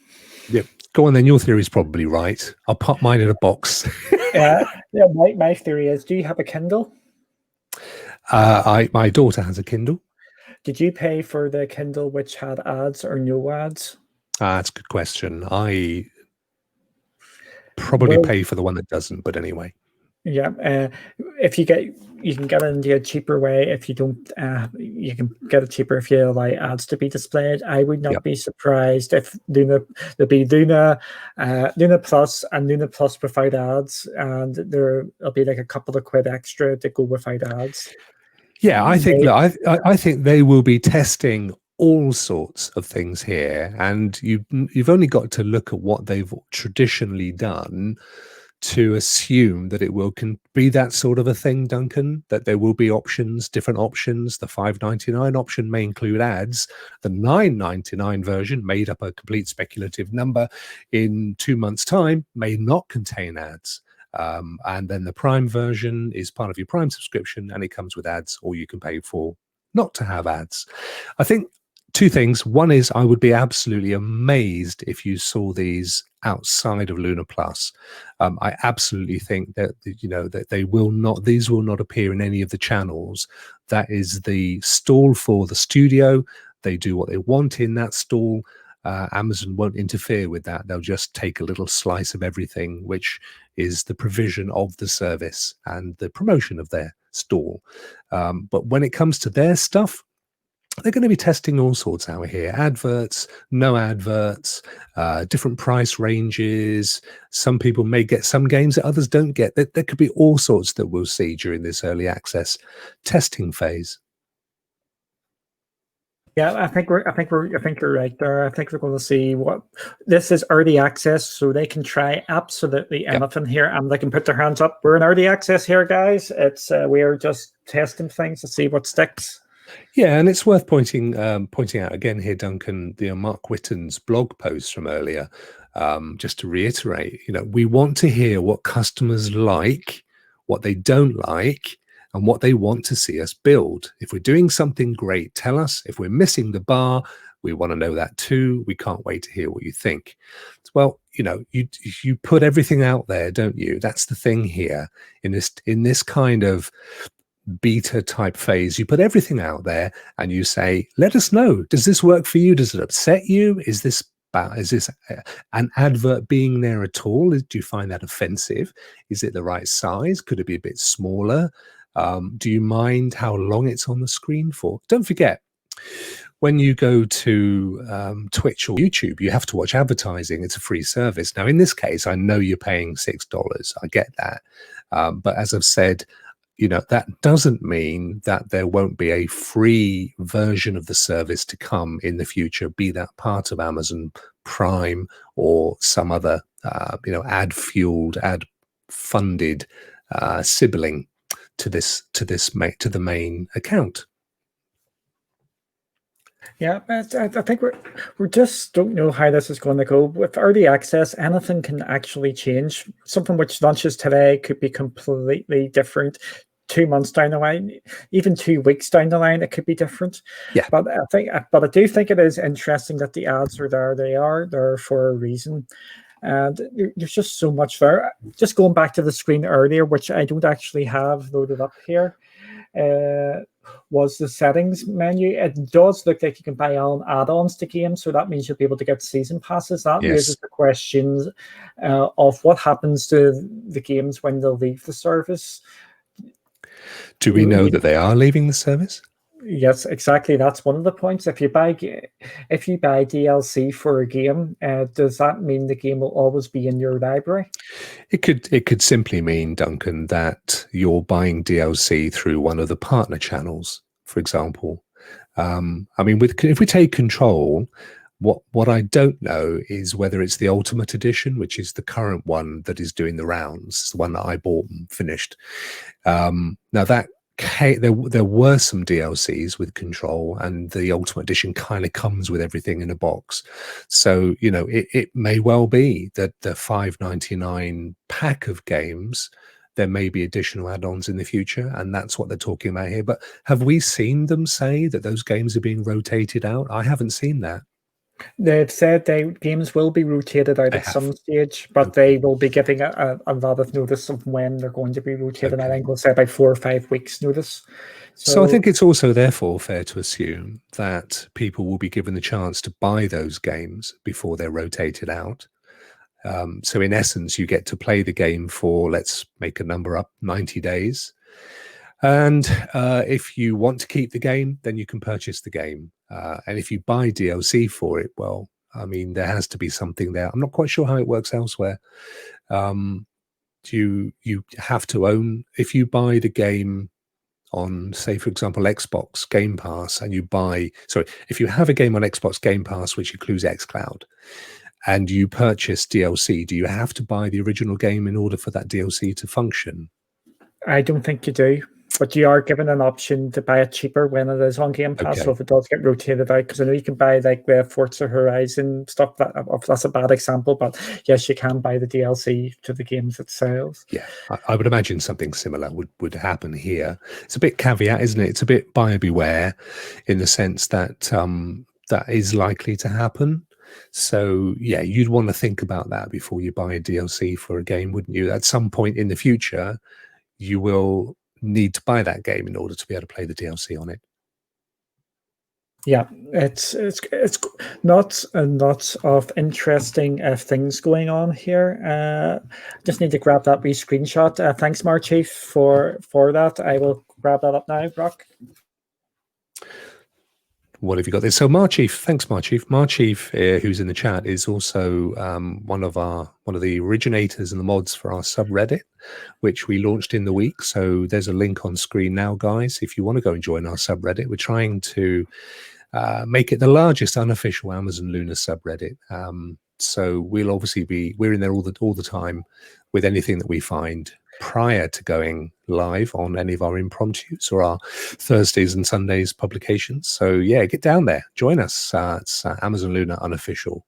Yeah, go on then. Your theory is probably right. I'll pop mine in a box. Yeah, my theory is: do you have a Kindle? My daughter has a Kindle. Did you pay for the Kindle which had ads or no ads? That's a good question. I probably pay for the one that doesn't, but anyway. Yeah, if you can get it in a cheaper way. If you don't, you can get it cheaper if you allow ads to be displayed. I would not be surprised if there'll be Luna Plus and Luna Plus without ads, and there'll be like a couple of quid extra to go without ads. Yeah, I think I think they will be testing all sorts of things here, and you've only got to look at what they've traditionally done to assume that it will be that sort of a thing, Duncan, that there will be options, different options. The $5.99 option may include ads. The $9.99 version, made up a complete speculative number in 2 months' time, may not contain ads. And then the Prime version is part of your Prime subscription, and it comes with ads, or you can pay for not to have ads. I think two things. One is I would be absolutely amazed if you saw these outside of Luna Plus. I absolutely think that that these will not appear in any of the channels. That is the stall for the studio. They do what they want in that stall. Amazon won't interfere with that. They'll just take a little slice of everything, which is the provision of the service and the promotion of their stall. But when it comes to their stuff, they're going to be testing all sorts out here. Adverts, no adverts, different price ranges. Some people may get some games that others don't get. There could be all sorts that we'll see during this early access testing phase. Yeah, I think you're right there. I think we're going to see what this is early access, so they can try absolutely anything here, and they can put their hands up. We're in early access here, guys. It's we are just testing things to see what sticks. Yeah, and it's worth pointing out again here, Duncan, Mark Whitten's blog post from earlier, just to reiterate, we want to hear what customers like, what they don't like, and what they want to see us build. If we're doing something great, tell us. If we're missing the bar, we want to know that too. We can't wait to hear what you think. Well, you put everything out there, don't you? That's the thing here in this kind of beta type phase. You put everything out there and you say, let us know. Does this work for you? Does it upset you? Is this an advert being there at all? Do you find that offensive? Is it the right size? Could it be a bit smaller? Do you mind how long it's on the screen for? Don't forget, when you go to Twitch or YouTube, you have to watch advertising. It's a free service. Now, in this case, I know you're paying $6. I get that. But as I've said, that doesn't mean that there won't be a free version of the service to come in the future, be that part of Amazon Prime or some other, ad-fueled, ad-funded sibling to the main account. Yeah, but I think we just don't know how this is going to go. With early access, anything can actually change. Something which launches today could be completely different 2 months down the line, even 2 weeks down the line, it could be different. Yeah. But I do think it is interesting that the ads are there. They are there for a reason. And there's just so much there. Just going back to the screen earlier, which I don't actually have loaded up here, was the settings menu. It does look like you can buy on add-ons to games, so that means you'll be able to get season passes. That raises the questions of what happens to the games when they'll leave the service. Do we know that they are leaving the service? Yes, exactly. That's one of the points. If you buy DLC for a game, does that mean the game will always be in your library? It could simply mean, Duncan, that you're buying DLC through one of the partner channels, for example. If we take Control, what I don't know is whether it's the Ultimate Edition, which is the current one that is doing the rounds, the one that I bought and finished. Now that there were some DLCs with Control, and the Ultimate Edition kind of comes with everything in a box. So it may well be that the $5.99 pack of games, there may be additional add-ons in the future, and that's what they're talking about here. But have we seen them say that those games are being rotated out? I haven't seen that. They've said games will be rotated out at some stage, but they will be giving a lot of notice of when they're going to be rotated. I think we'll say about 4 or 5 weeks notice. So I think it's also therefore fair to assume that people will be given the chance to buy those games before they're rotated out. So in essence, you get to play the game for, let's make a number up, 90 days. And if you want to keep the game, then you can purchase the game. And if you buy DLC for it, well, I mean, there has to be something there. I'm not quite sure how it works elsewhere. You have to own, if you buy the game on, say, for example, Xbox Game Pass, and if you have a game on Xbox Game Pass, which includes xCloud, and you purchase DLC, do you have to buy the original game in order for that DLC to function? I don't think you do, but you are given an option to buy it cheaper when it is on Game Pass. So if it does get rotated out, because I know you can buy like the Forza Horizon stuff. That's a bad example, but yes, you can buy the DLC to the games itself. Yeah, I would imagine something similar would happen here. It's a bit caveat, isn't it? It's a bit buyer beware, in the sense that that is likely to happen. So yeah, you'd want to think about that before you buy a DLC for a game, wouldn't you? At some point in the future, you will need to buy that game in order to be able to play the DLC on it. Yeah, it's lots and lots of interesting things going on here. Just need to grab that wee screenshot. Thanks, Marchief, for that. I will grab that up now, Rokk. What have you got there? So Marchief, thanks, Marchief. Marchief, who's in the chat, is also one of the originators and the mods for our subreddit, which we launched in the week. So there's a link on screen now, guys. If you want to go and join our subreddit, we're trying to make it the largest unofficial Amazon Luna subreddit. So we're in there all the time with anything that we find prior to going live on any of our impromptus or our Thursdays and Sundays publications. So yeah, get down there, join us. It's Amazon Luna unofficial.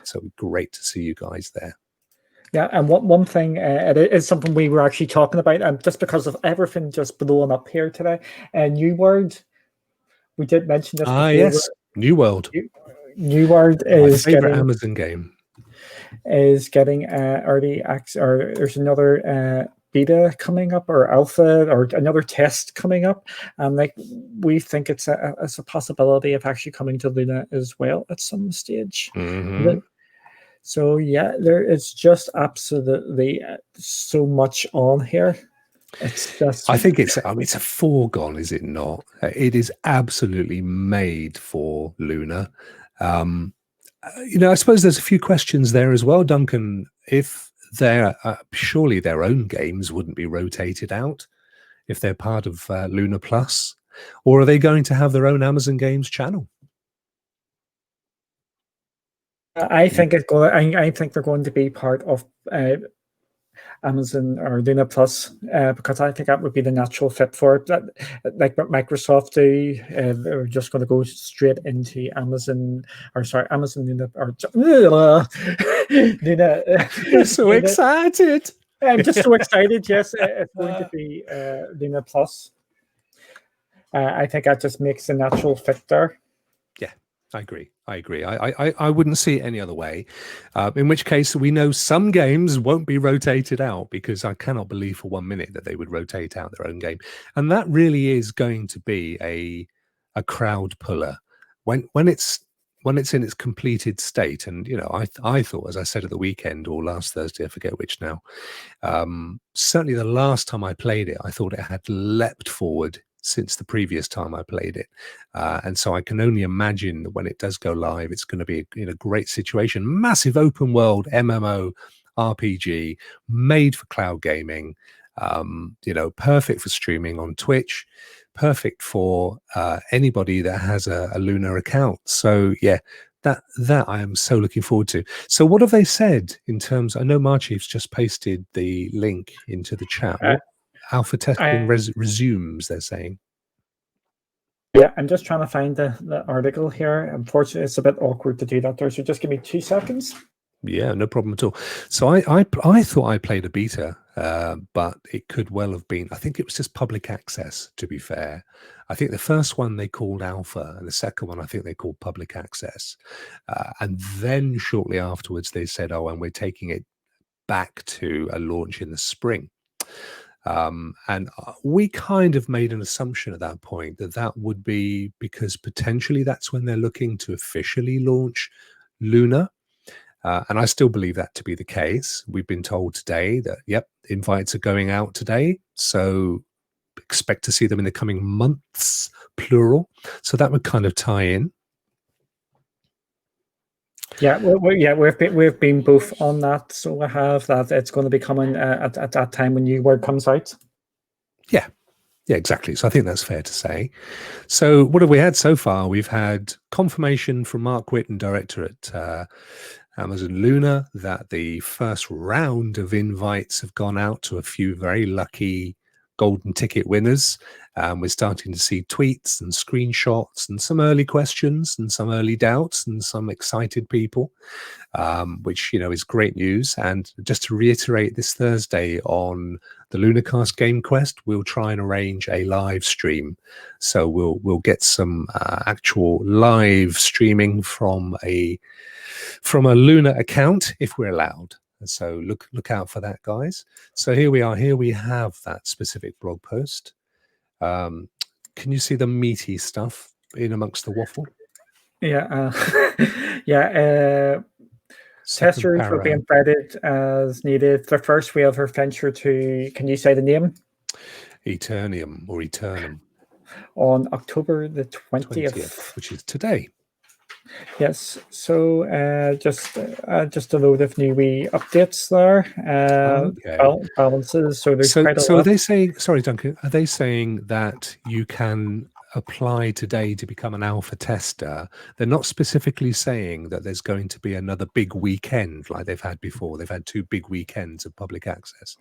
So great to see you guys there. Yeah, and one thing, it is something we were actually talking about, and just because of everything just blowing up here today, New World, we did mention this before. Yes, New World. New World is my favorite Amazon game. Is getting early access, or there's another beta coming up, or alpha, or another test coming up, and like we think it's a possibility of actually coming to Luna as well at some stage. Mm-hmm. So yeah, there is just absolutely so much on here. It's just, I think it's a foregone, is it not? It is absolutely made for Luna. I suppose there's a few questions there as well, Duncan. If they're surely their own games wouldn't be rotated out if they're part of Luna Plus, or are they going to have their own Amazon Games channel? I think I think they're going to be part of Amazon or Luna Plus, because I think that would be the natural fit for it. Like what Microsoft do, they're just going to go straight into Amazon Luna, or Luna. You're so excited. I'm just so excited. Yes, it's going to be Luna Plus. I think that just makes a natural fit there. Yeah, I agree. I wouldn't see it any other way. In which case, we know some games won't be rotated out, because I cannot believe for 1 minute that they would rotate out their own game. And that really is going to be a crowd puller when it's in its completed state. And I thought, as I said at the weekend or last Thursday, I forget which now. Certainly, the last time I played it, I thought it had leapt forward since the previous time I played it. And so I can only imagine that when it does go live, it's going to be in a great situation. Massive open world MMO RPG made for cloud gaming, perfect for streaming on Twitch, perfect for anybody that has a Luna account. So yeah, that I am so looking forward to. So what have they said in terms? I know Marchief's just pasted the link into the chat. Alpha testing resumes, they're saying. Yeah, I'm just trying to find the article here. Unfortunately, it's a bit awkward to do that there, so just give me 2 seconds. Yeah, no problem at all. So I thought I played a beta but it could well have been, I think it was just public access, to be fair. I think the first one they called alpha, and the second one I think they called public access. And then shortly afterwards they said, oh, and we're taking it back to a launch in the spring. And we kind of made an assumption at that point that that would be because potentially that's when they're looking to officially launch Luna. And I still believe that to be the case. We've been told today that, yep, invites are going out today. So expect to see them in the coming months, plural. So that would kind of tie in. Yeah, we've been both on that. So I have that it's going to be coming at that time when new word comes out. Yeah. Yeah, exactly. So I think that's fair to say. So what have we had so far? We've had confirmation from Mark Whitten, director at Amazon Luna, that the first round of invites have gone out to a few very lucky golden ticket winners. We're starting to see tweets and screenshots and some early questions and some early doubts and some excited people, which, you know, is great news. And just to reiterate, this Thursday on the Lunacast Game Quest, we'll try and arrange a live stream. So we'll get some actual live streaming from a Luna account if we're allowed. So look out for that, guys. So here we are. Here we have that specific blog post. Can you see the meaty stuff in amongst the waffle? Yeah. Testers will be invited as needed. The first wave of venture to, can you say the name? Eternium or Eternum. On October the 20th. Which is today. Yes, so just a load of new wee updates there. Balances. So there's quite a lot. Are they saying? Sorry, Duncan. Are they saying that you can apply today to become an alpha tester? They're not specifically saying that there's going to be another big weekend like they've had before. They've had 2 big weekends of public access.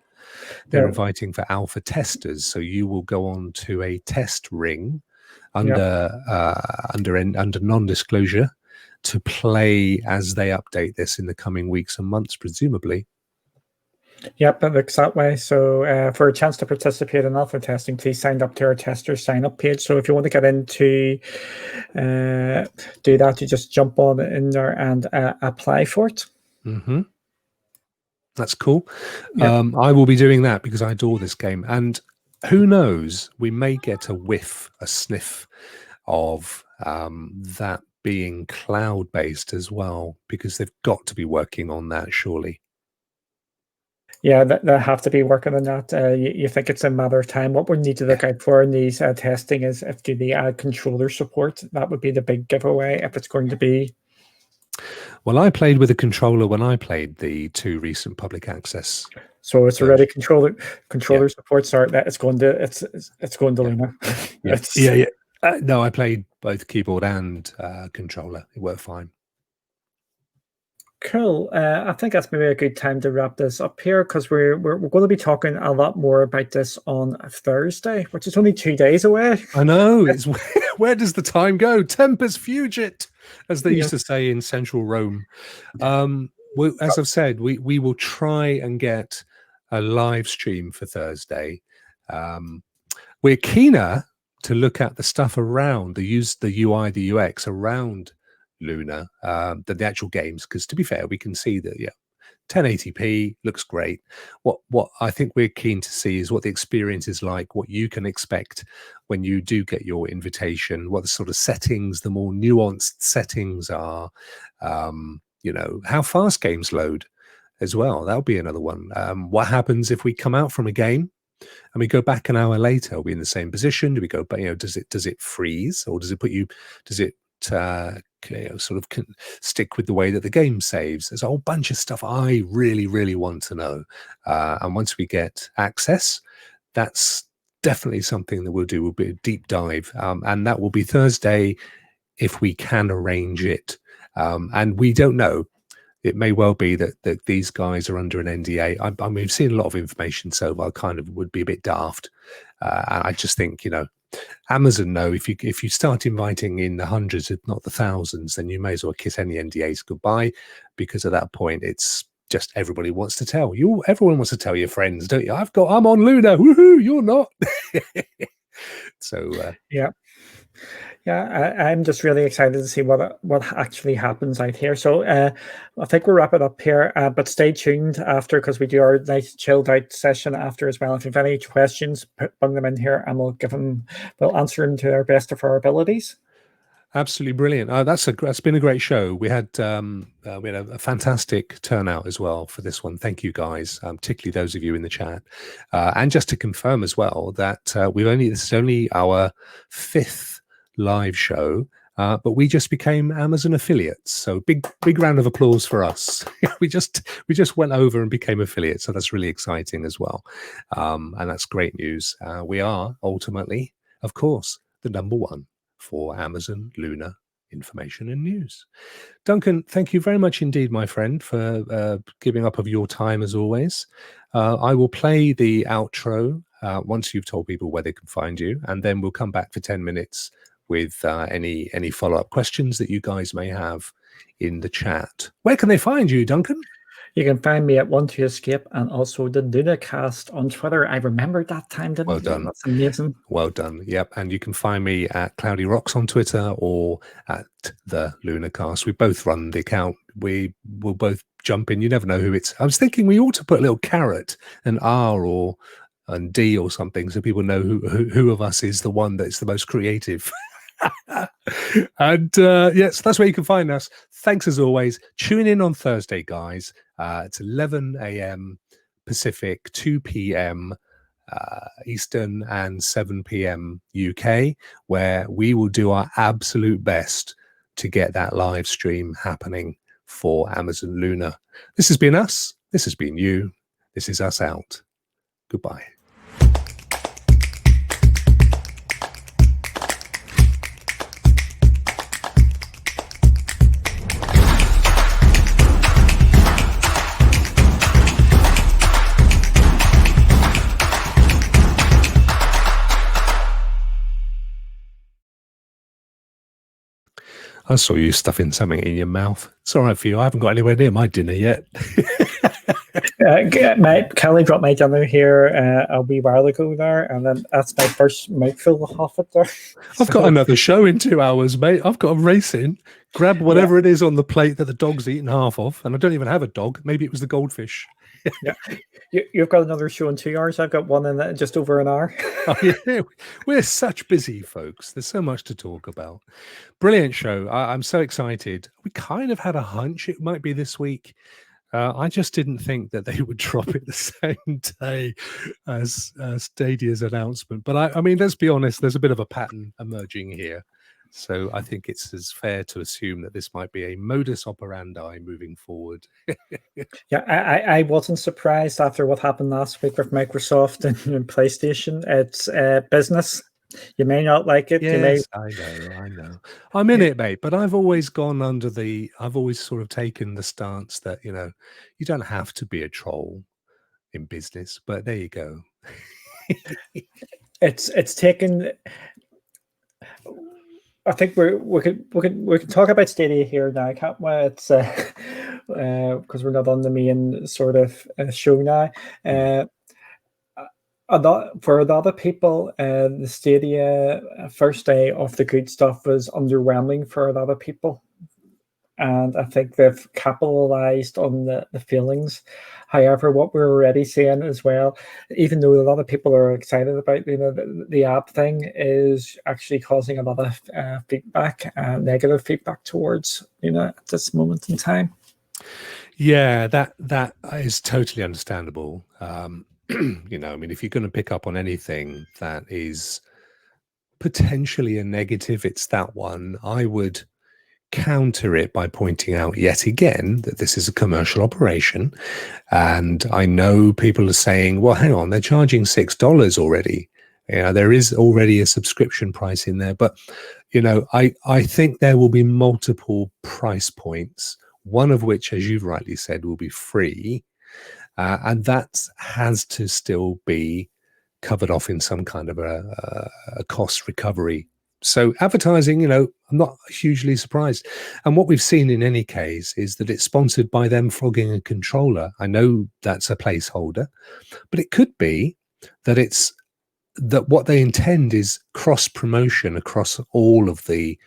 They're inviting for alpha testers, so you will go on to a test ring under non-disclosure to play as they update this in the coming weeks and months, presumably. Yep, it looks that way. So for a chance to participate in alpha testing, please sign up to our tester sign up page. So if you want to get into do that, you just jump on in there and apply for it. Mm-hmm. That's cool. Yep. I will be doing that because I adore this game. And who knows, we may get a sniff of that being cloud-based as well, because they've got to be working on that, surely. Yeah, they have to be working on that. You think it's a matter of time. What we need to look out for in these testing is if they add controller support. That would be the big giveaway if it's going to be. Well, I played with a controller when I played the 2 recent public access. So it's already controller support. Sorry, it's going to Luna. No, I played both keyboard and controller. It worked fine. Cool. I think that's maybe a good time to wrap this up here, because we're going to be talking a lot more about this on Thursday, which is only 2 days away. I know. It's where does the time go? Tempus fugit, as they used to say in central Rome. As I've said, we will try and get a live stream for Thursday. We're keener to look at the stuff around the UI, the UX around Luna than the actual games, because to be fair, we can see that 1080p looks great. What I think we're keen to see is what the experience is like, what you can expect when you do get your invitation, what the sort of settings, the more nuanced settings are, how fast games load as well. That'll be another one. What happens if we come out from a game and we go back an hour later? Are we in the same position? Do we go back? Does it freeze, or does it sort of stick with the way that the game saves? There's a whole bunch of stuff I really, really want to know. And once we get access, that's definitely something that we'll do. We'll be a deep dive. And that will be Thursday if we can arrange it. And we don't know. It may well be that these guys are under an NDA. I mean, we've seen a lot of information, so I kind of would be a bit daft. And I just think, Amazon know if you start inviting in the hundreds, if not the thousands, then you may as well kiss any NDAs goodbye, because at that point it's just everybody wants to tell you. Everyone wants to tell your friends, don't you? I'm on Luna. Woohoo! You're not. So yeah. I'm just really excited to see what actually happens out here. So I think we'll wrap it up here, but stay tuned after, because we do our nice chilled out session after as well. If you have any questions, bring them in here and we'll answer them to our best of our abilities. Absolutely brilliant. That's been a great show. We had a fantastic turnout as well for this one. Thank you guys, particularly those of you in the chat. And just to confirm as well that this is only our 5th live show, but we just became Amazon affiliates. So big round of applause for us. we just went over and became affiliates. So that's really exciting as well. And that's great news. We are ultimately, of course, the #1 for Amazon Luna information and news. Duncan, thank you very much indeed, my friend, for giving up of your time as always. I will play the outro once you've told people where they can find you, and then we'll come back for 10 minutes with any follow-up questions that you guys may have in the chat. Where can they find you, Duncan? You can find me at One2Escape and also the DUNCAN on Twitter. I remembered that time, didn't Well done. That's amazing. Well done. Yep. And you can find me at Cloudy Rocks on Twitter or at the LunaCast. We both run the account. We will both jump in. You never know who it's. I was thinking we ought to put a little caret, an R and D or something, so people know who of us is the one that's the most creative. And yes, that's where you can find us. Thanks as always. Tune in on Thursday, guys. It's 11 a.m. Pacific, 2 p.m. Eastern, and 7 p.m. UK, where we will do our absolute best to get that live stream happening for Amazon Luna. This has been us. This has been you. This is us out. Goodbye. I saw you stuffing something in your mouth. It's all right for you. I haven't got anywhere near my dinner yet. Kelly brought my dinner here a wee while ago there, and then that's my first mouthful of it there. I've got another show in 2 hours, mate. I've got to race in, grab whatever it is on the plate that the dog's eaten half of, and I don't even have a dog. Maybe it was the goldfish. Yeah, you've got another show in 2 hours. I've got one in just over an hour. Oh, yeah. We're such busy folks. There's so much to talk about. Brilliant show. I'm so excited. We kind of had a hunch it might be this week. I just didn't think that they would drop it the same day as Stadia's announcement. But I mean, let's be honest, there's a bit of a pattern emerging here. So I think it's as fair to assume that this might be a modus operandi moving forward. Yeah, I wasn't surprised after what happened last week with Microsoft and PlayStation. It's business. You may not like it. Yes, I know. I'm in it, mate. But I've always I've always sort of taken the stance that, you don't have to be a troll in business. But there you go. It's taken. I think we can talk about Stadia here now, can't we? It's because we're not on the main sort of show now. For a lot of people, the Stadia first day of the good stuff was underwhelming for a lot of people. And I think they've capitalized on the feelings. However, what we're already seeing as well, even though a lot of people are excited about the app thing, is actually causing a lot of feedback, negative feedback towards at this moment in time. Yeah, that is totally understandable. I mean, if you're going to pick up on anything that is potentially a negative, it's that one. I would counter it by pointing out yet again that this is a commercial operation, and I know people are saying, well, hang on, they're charging $6 already. There is already a subscription price in there, but I think there will be multiple price points, one of which, as you've rightly said, will be free, and that has to still be covered off in some kind of a cost recovery So advertising, I'm not hugely surprised. And what we've seen in any case is that it's sponsored by them flogging a controller. I know that's a placeholder, but it could be that it's that what they intend is cross promotion across all of the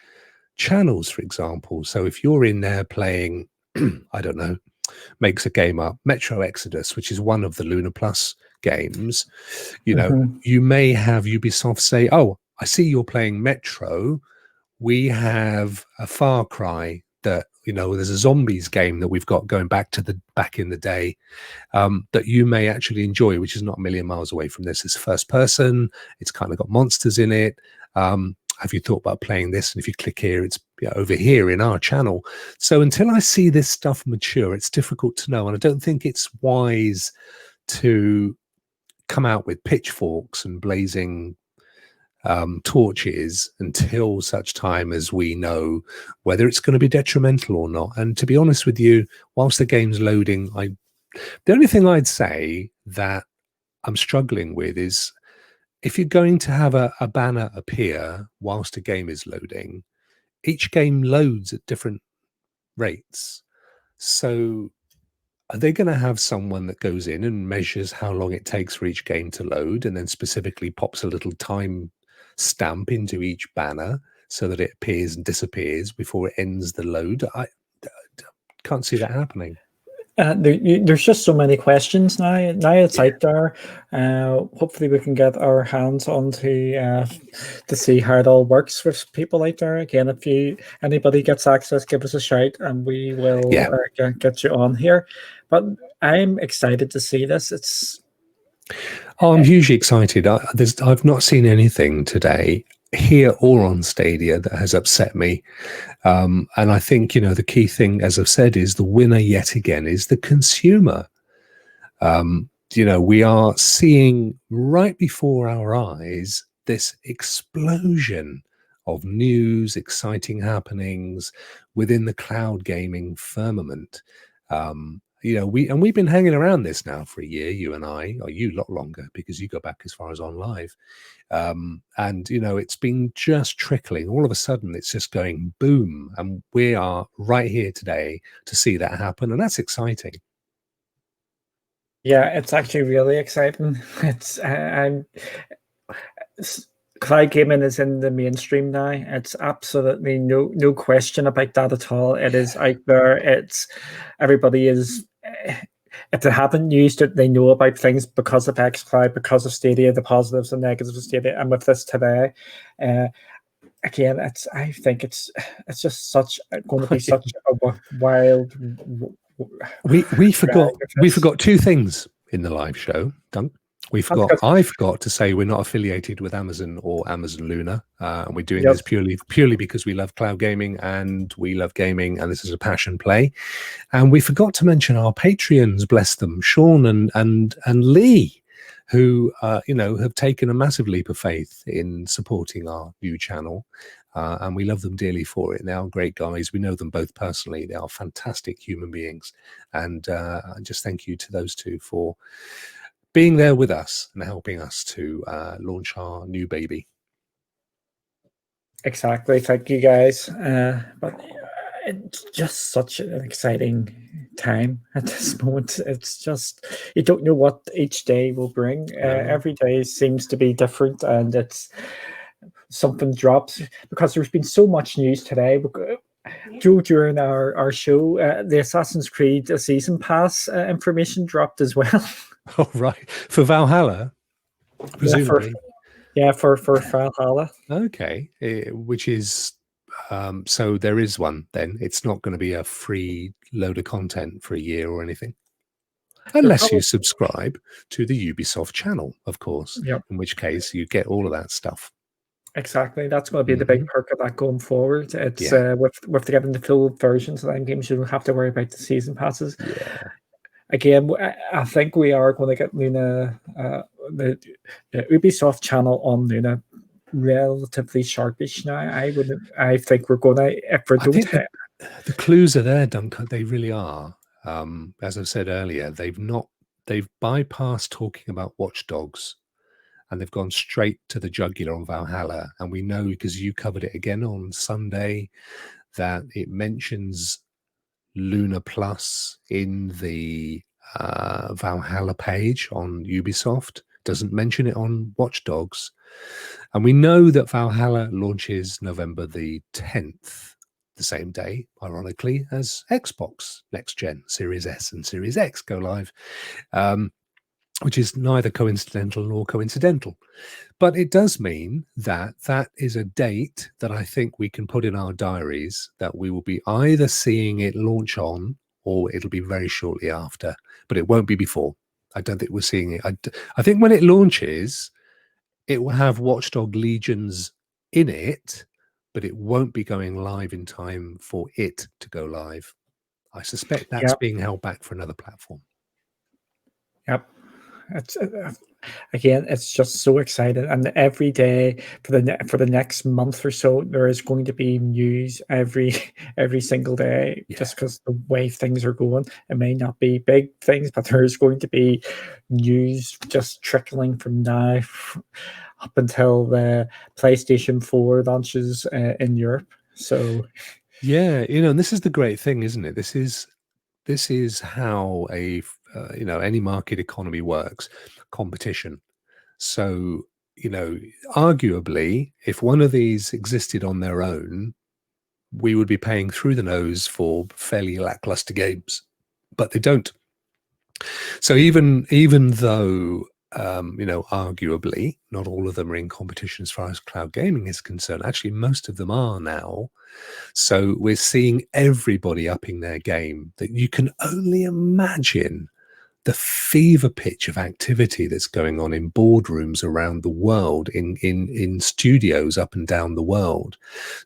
channels, for example. So if you're in there playing, I don't know, makes a game up, Metro Exodus, which is one of the Luna Plus games, you may have Ubisoft say, oh, I see you're playing Metro. We have a Far Cry that, there's a zombies game that we've got going back in the day that you may actually enjoy, which is not a million miles away from this. It's first person. It's kind of got monsters in it. Have you thought about playing this? And if you click here, it's over here in our channel. So until I see this stuff mature, it's difficult to know. And I don't think it's wise to come out with pitchforks and blazing torches until such time as we know whether it's going to be detrimental or not. And to be honest with you, whilst the game's loading, the only thing I'd say that I'm struggling with is if you're going to have a banner appear whilst a game is loading, each game loads at different rates. So are they going to have someone that goes in and measures how long it takes for each game to load and then specifically pops a little time stamp into each banner so that it appears and disappears before it ends the load? I can't see that happening. There's just so many questions now. It's out there. Hopefully we can get our hands on to see how it all works with people out there. Again, if anybody gets access, give us a shout and we will get you on here. But I'm excited to see this. I'm hugely excited. I've not seen anything today, here or on Stadia, that has upset me. And I think, the key thing, as I've said, is the winner yet again is the consumer. We are seeing right before our eyes this explosion of news, exciting happenings within the cloud gaming firmament. We've been hanging around this now for a year, you and I, or you a lot longer because you go back as far as on live. And it's been just trickling. All of a sudden, it's just going boom, and we are right here today to see that happen, and that's exciting. Yeah, it's actually really exciting. Cloud gaming is in the mainstream now. It's absolutely no question about that at all. It is out there. Everybody is. If they haven't used it, they know about things because of xCloud, because of Stadia, the positives and negatives of Stadia. And with this today, again, I think it's just going to be such a wild. We forgot two things in the live show, Dunk. I forgot to say we're not affiliated with Amazon or Amazon Luna, and we're doing this purely because we love cloud gaming and we love gaming, and this is a passion play. And we forgot to mention our Patreons, bless them, Sean and Lee, who have taken a massive leap of faith in supporting our new channel. And we love them dearly for it. They are great guys. We know them both personally. They are fantastic human beings. And just thank you to those two for being there with us and helping us to launch our new baby. Exactly. Thank you, guys. But it's just such an exciting time at this moment. It's just, you don't know what each day will bring. Every day seems to be different, and it's something drops because there's been so much news today. Joe, during our show, the Assassin's Creed season pass information dropped as well. Oh, right. For Valhalla, presumably. For Valhalla. Okay. Which is, so there is one then. It's not going to be a free load of content for a year or anything. Unless you subscribe to the Ubisoft channel, of course. Yep. In which case you get all of that stuff. Exactly. That's going to be the big perk of that going forward. It's with getting the full versions of that games, you don't have to worry about the season passes. Yeah. Again, I think we are going to get Luna, the Ubisoft channel on Luna, relatively sharpish now. I think we're going to. If we don't, the clues are there, Duncan. They really are. As I said earlier, they've bypassed talking about Watch Dogs and they've gone straight to the jugular on Valhalla. And we know, because you covered it again on Sunday, that it mentions Luna Plus in the Valhalla page on Ubisoft, doesn't mention it on Watch Dogs. And we know that Valhalla launches November the 10th, the same day, ironically, as Xbox Next Gen, Series S and Series X go live, which is neither coincidental nor coincidental. But it does mean that that is a date that I think we can put in our diaries, that we will be either seeing it launch on, or it'll be very shortly after, but it won't be before. I don't think we're seeing it. I think when it launches, it will have Watchdog Legions in it, but it won't be going live in time for it to go live. I suspect that's being held back for another platform. Yep. It's again, it's just so exciting, and every day for the next month or so, there is going to be news every single day, just because the way things are going. It may not be big things, but there is going to be news just trickling from now up until the PlayStation 4 launches in Europe. So, yeah, and this is the great thing, isn't it? This is how any market economy works, competition. So, arguably, if one of these existed on their own, we would be paying through the nose for fairly lackluster games, but they don't. So even though, arguably, not all of them are in competition as far as cloud gaming is concerned, actually most of them are now. So we're seeing everybody upping their game, that you can only imagine the fever pitch of activity that's going on in boardrooms around the world, in studios up and down the world,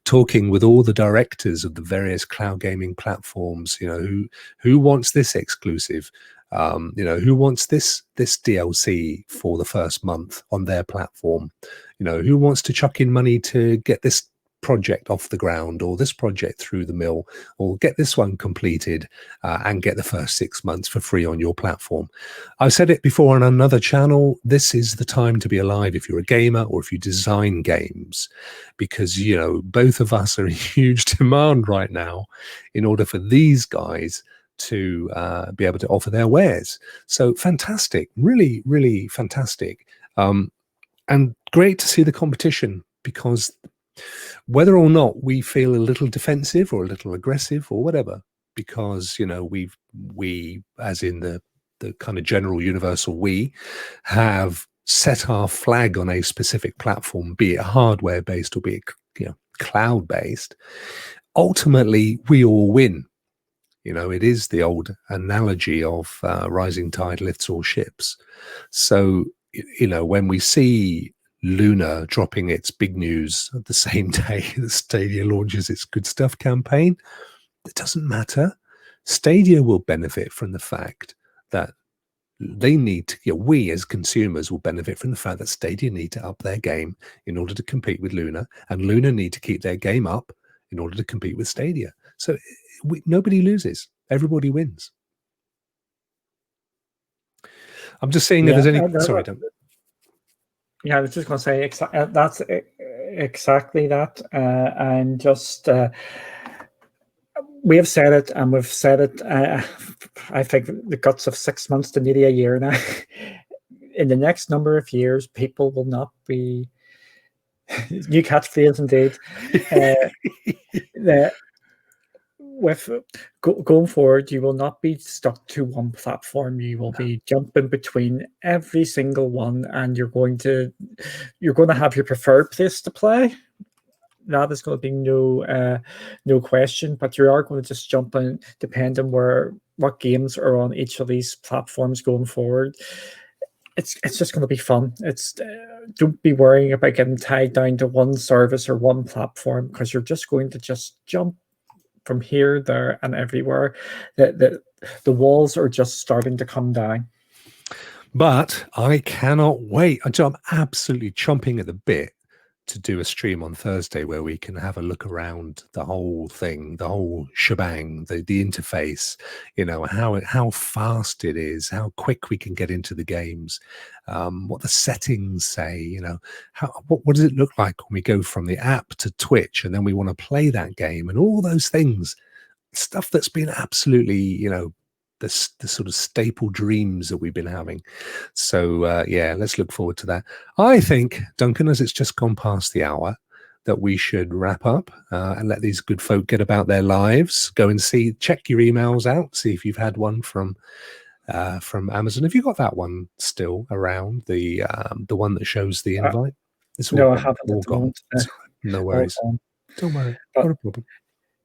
talking with all the directors of the various cloud gaming platforms. Who wants this exclusive? Who wants this DLC for the first month on their platform? Who wants to chuck in money to get this project off the ground, or this project through the mill, or get this one completed and get the first 6 months for free on your platform. I've said it before on another channel, this is the time to be alive if you're a gamer or if you design games, because both of us are in huge demand right now in order for these guys to be able to offer their wares. So fantastic, really, really fantastic, and great to see the competition, because whether or not we feel a little defensive or a little aggressive or whatever, because we as in the kind of general universal, we have set our flag on a specific platform, be it hardware based or be it cloud based, ultimately we all win. It is the old analogy of rising tide lifts all ships. So when we see Luna dropping its big news at the same day that Stadia launches its Good Stuff campaign, it doesn't matter. Stadia will benefit from the fact that they need to, we as consumers will benefit from the fact that Stadia need to up their game in order to compete with Luna, and Luna need to keep their game up in order to compete with Stadia. So nobody loses, everybody wins. I'm just saying, if there's any, sorry, don't. Yeah, I was just going to say that's exactly that, and just we have said it, and we've said it. I think the guts of 6 months to nearly a year now. In the next number of years, people will not be new catchphrase indeed. With going forward, you will not be stuck to one platform. You will be jumping between every single one, and you're going to have your preferred place to play. That is going to be no question. But you are going to just jump in, depending on what games are on each of these platforms going forward. It's just going to be fun. Don't be worrying about getting tied down to one service or one platform, because you're just going to jump from here, there, and everywhere. The walls are just starting to come down. But I cannot wait. I'm absolutely chomping at the bit to do a stream on Thursday where we can have a look around the whole thing, the whole shebang, the interface, you know, how fast it is, how quick we can get into the games, what the settings say, you know, what does it look like when we go from the app to Twitch and then we want to play that game, and all those things, stuff that's been absolutely, you know, the sort of staple dreams that we've been having. So yeah, let's look forward to that. I think, Duncan, as it's just gone past the hour, that we should wrap up and let these good folk get about their lives. Go and check your emails out, see if you've had one from Amazon. Have you got that one still around? The one that shows the invite? It's all no, gone. I haven't All at the gone. moment. No worries. Don't worry. But, not a problem.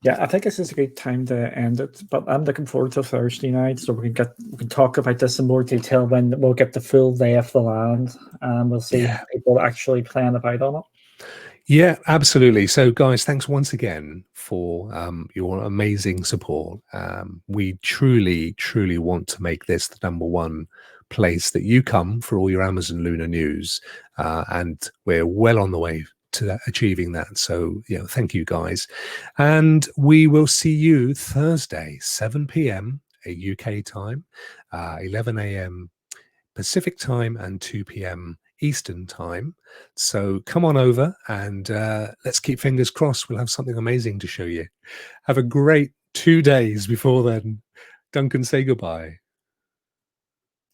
Yeah, I think this is a good time to end it. But I'm looking forward to Thursday night, so we can talk about this in more detail when we'll get the full lay of the land, and we'll see people actually playing about on it. Yeah, absolutely. So, guys, thanks once again for your amazing support. We truly, truly want to make this the #1 place that you come for all your Amazon Luna news, and we're well on the way to achieving that. So, you know, thank you, guys, and we will see you Thursday, 7 p.m. UK time, 11 a.m. Pacific time, and 2 p.m. Eastern time. So come on over and let's keep fingers crossed. We'll have something amazing to show you. Have a great 2 days before then. Duncan, say goodbye.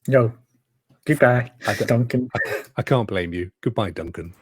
No, goodbye, Duncan. I can't blame you. Goodbye, Duncan.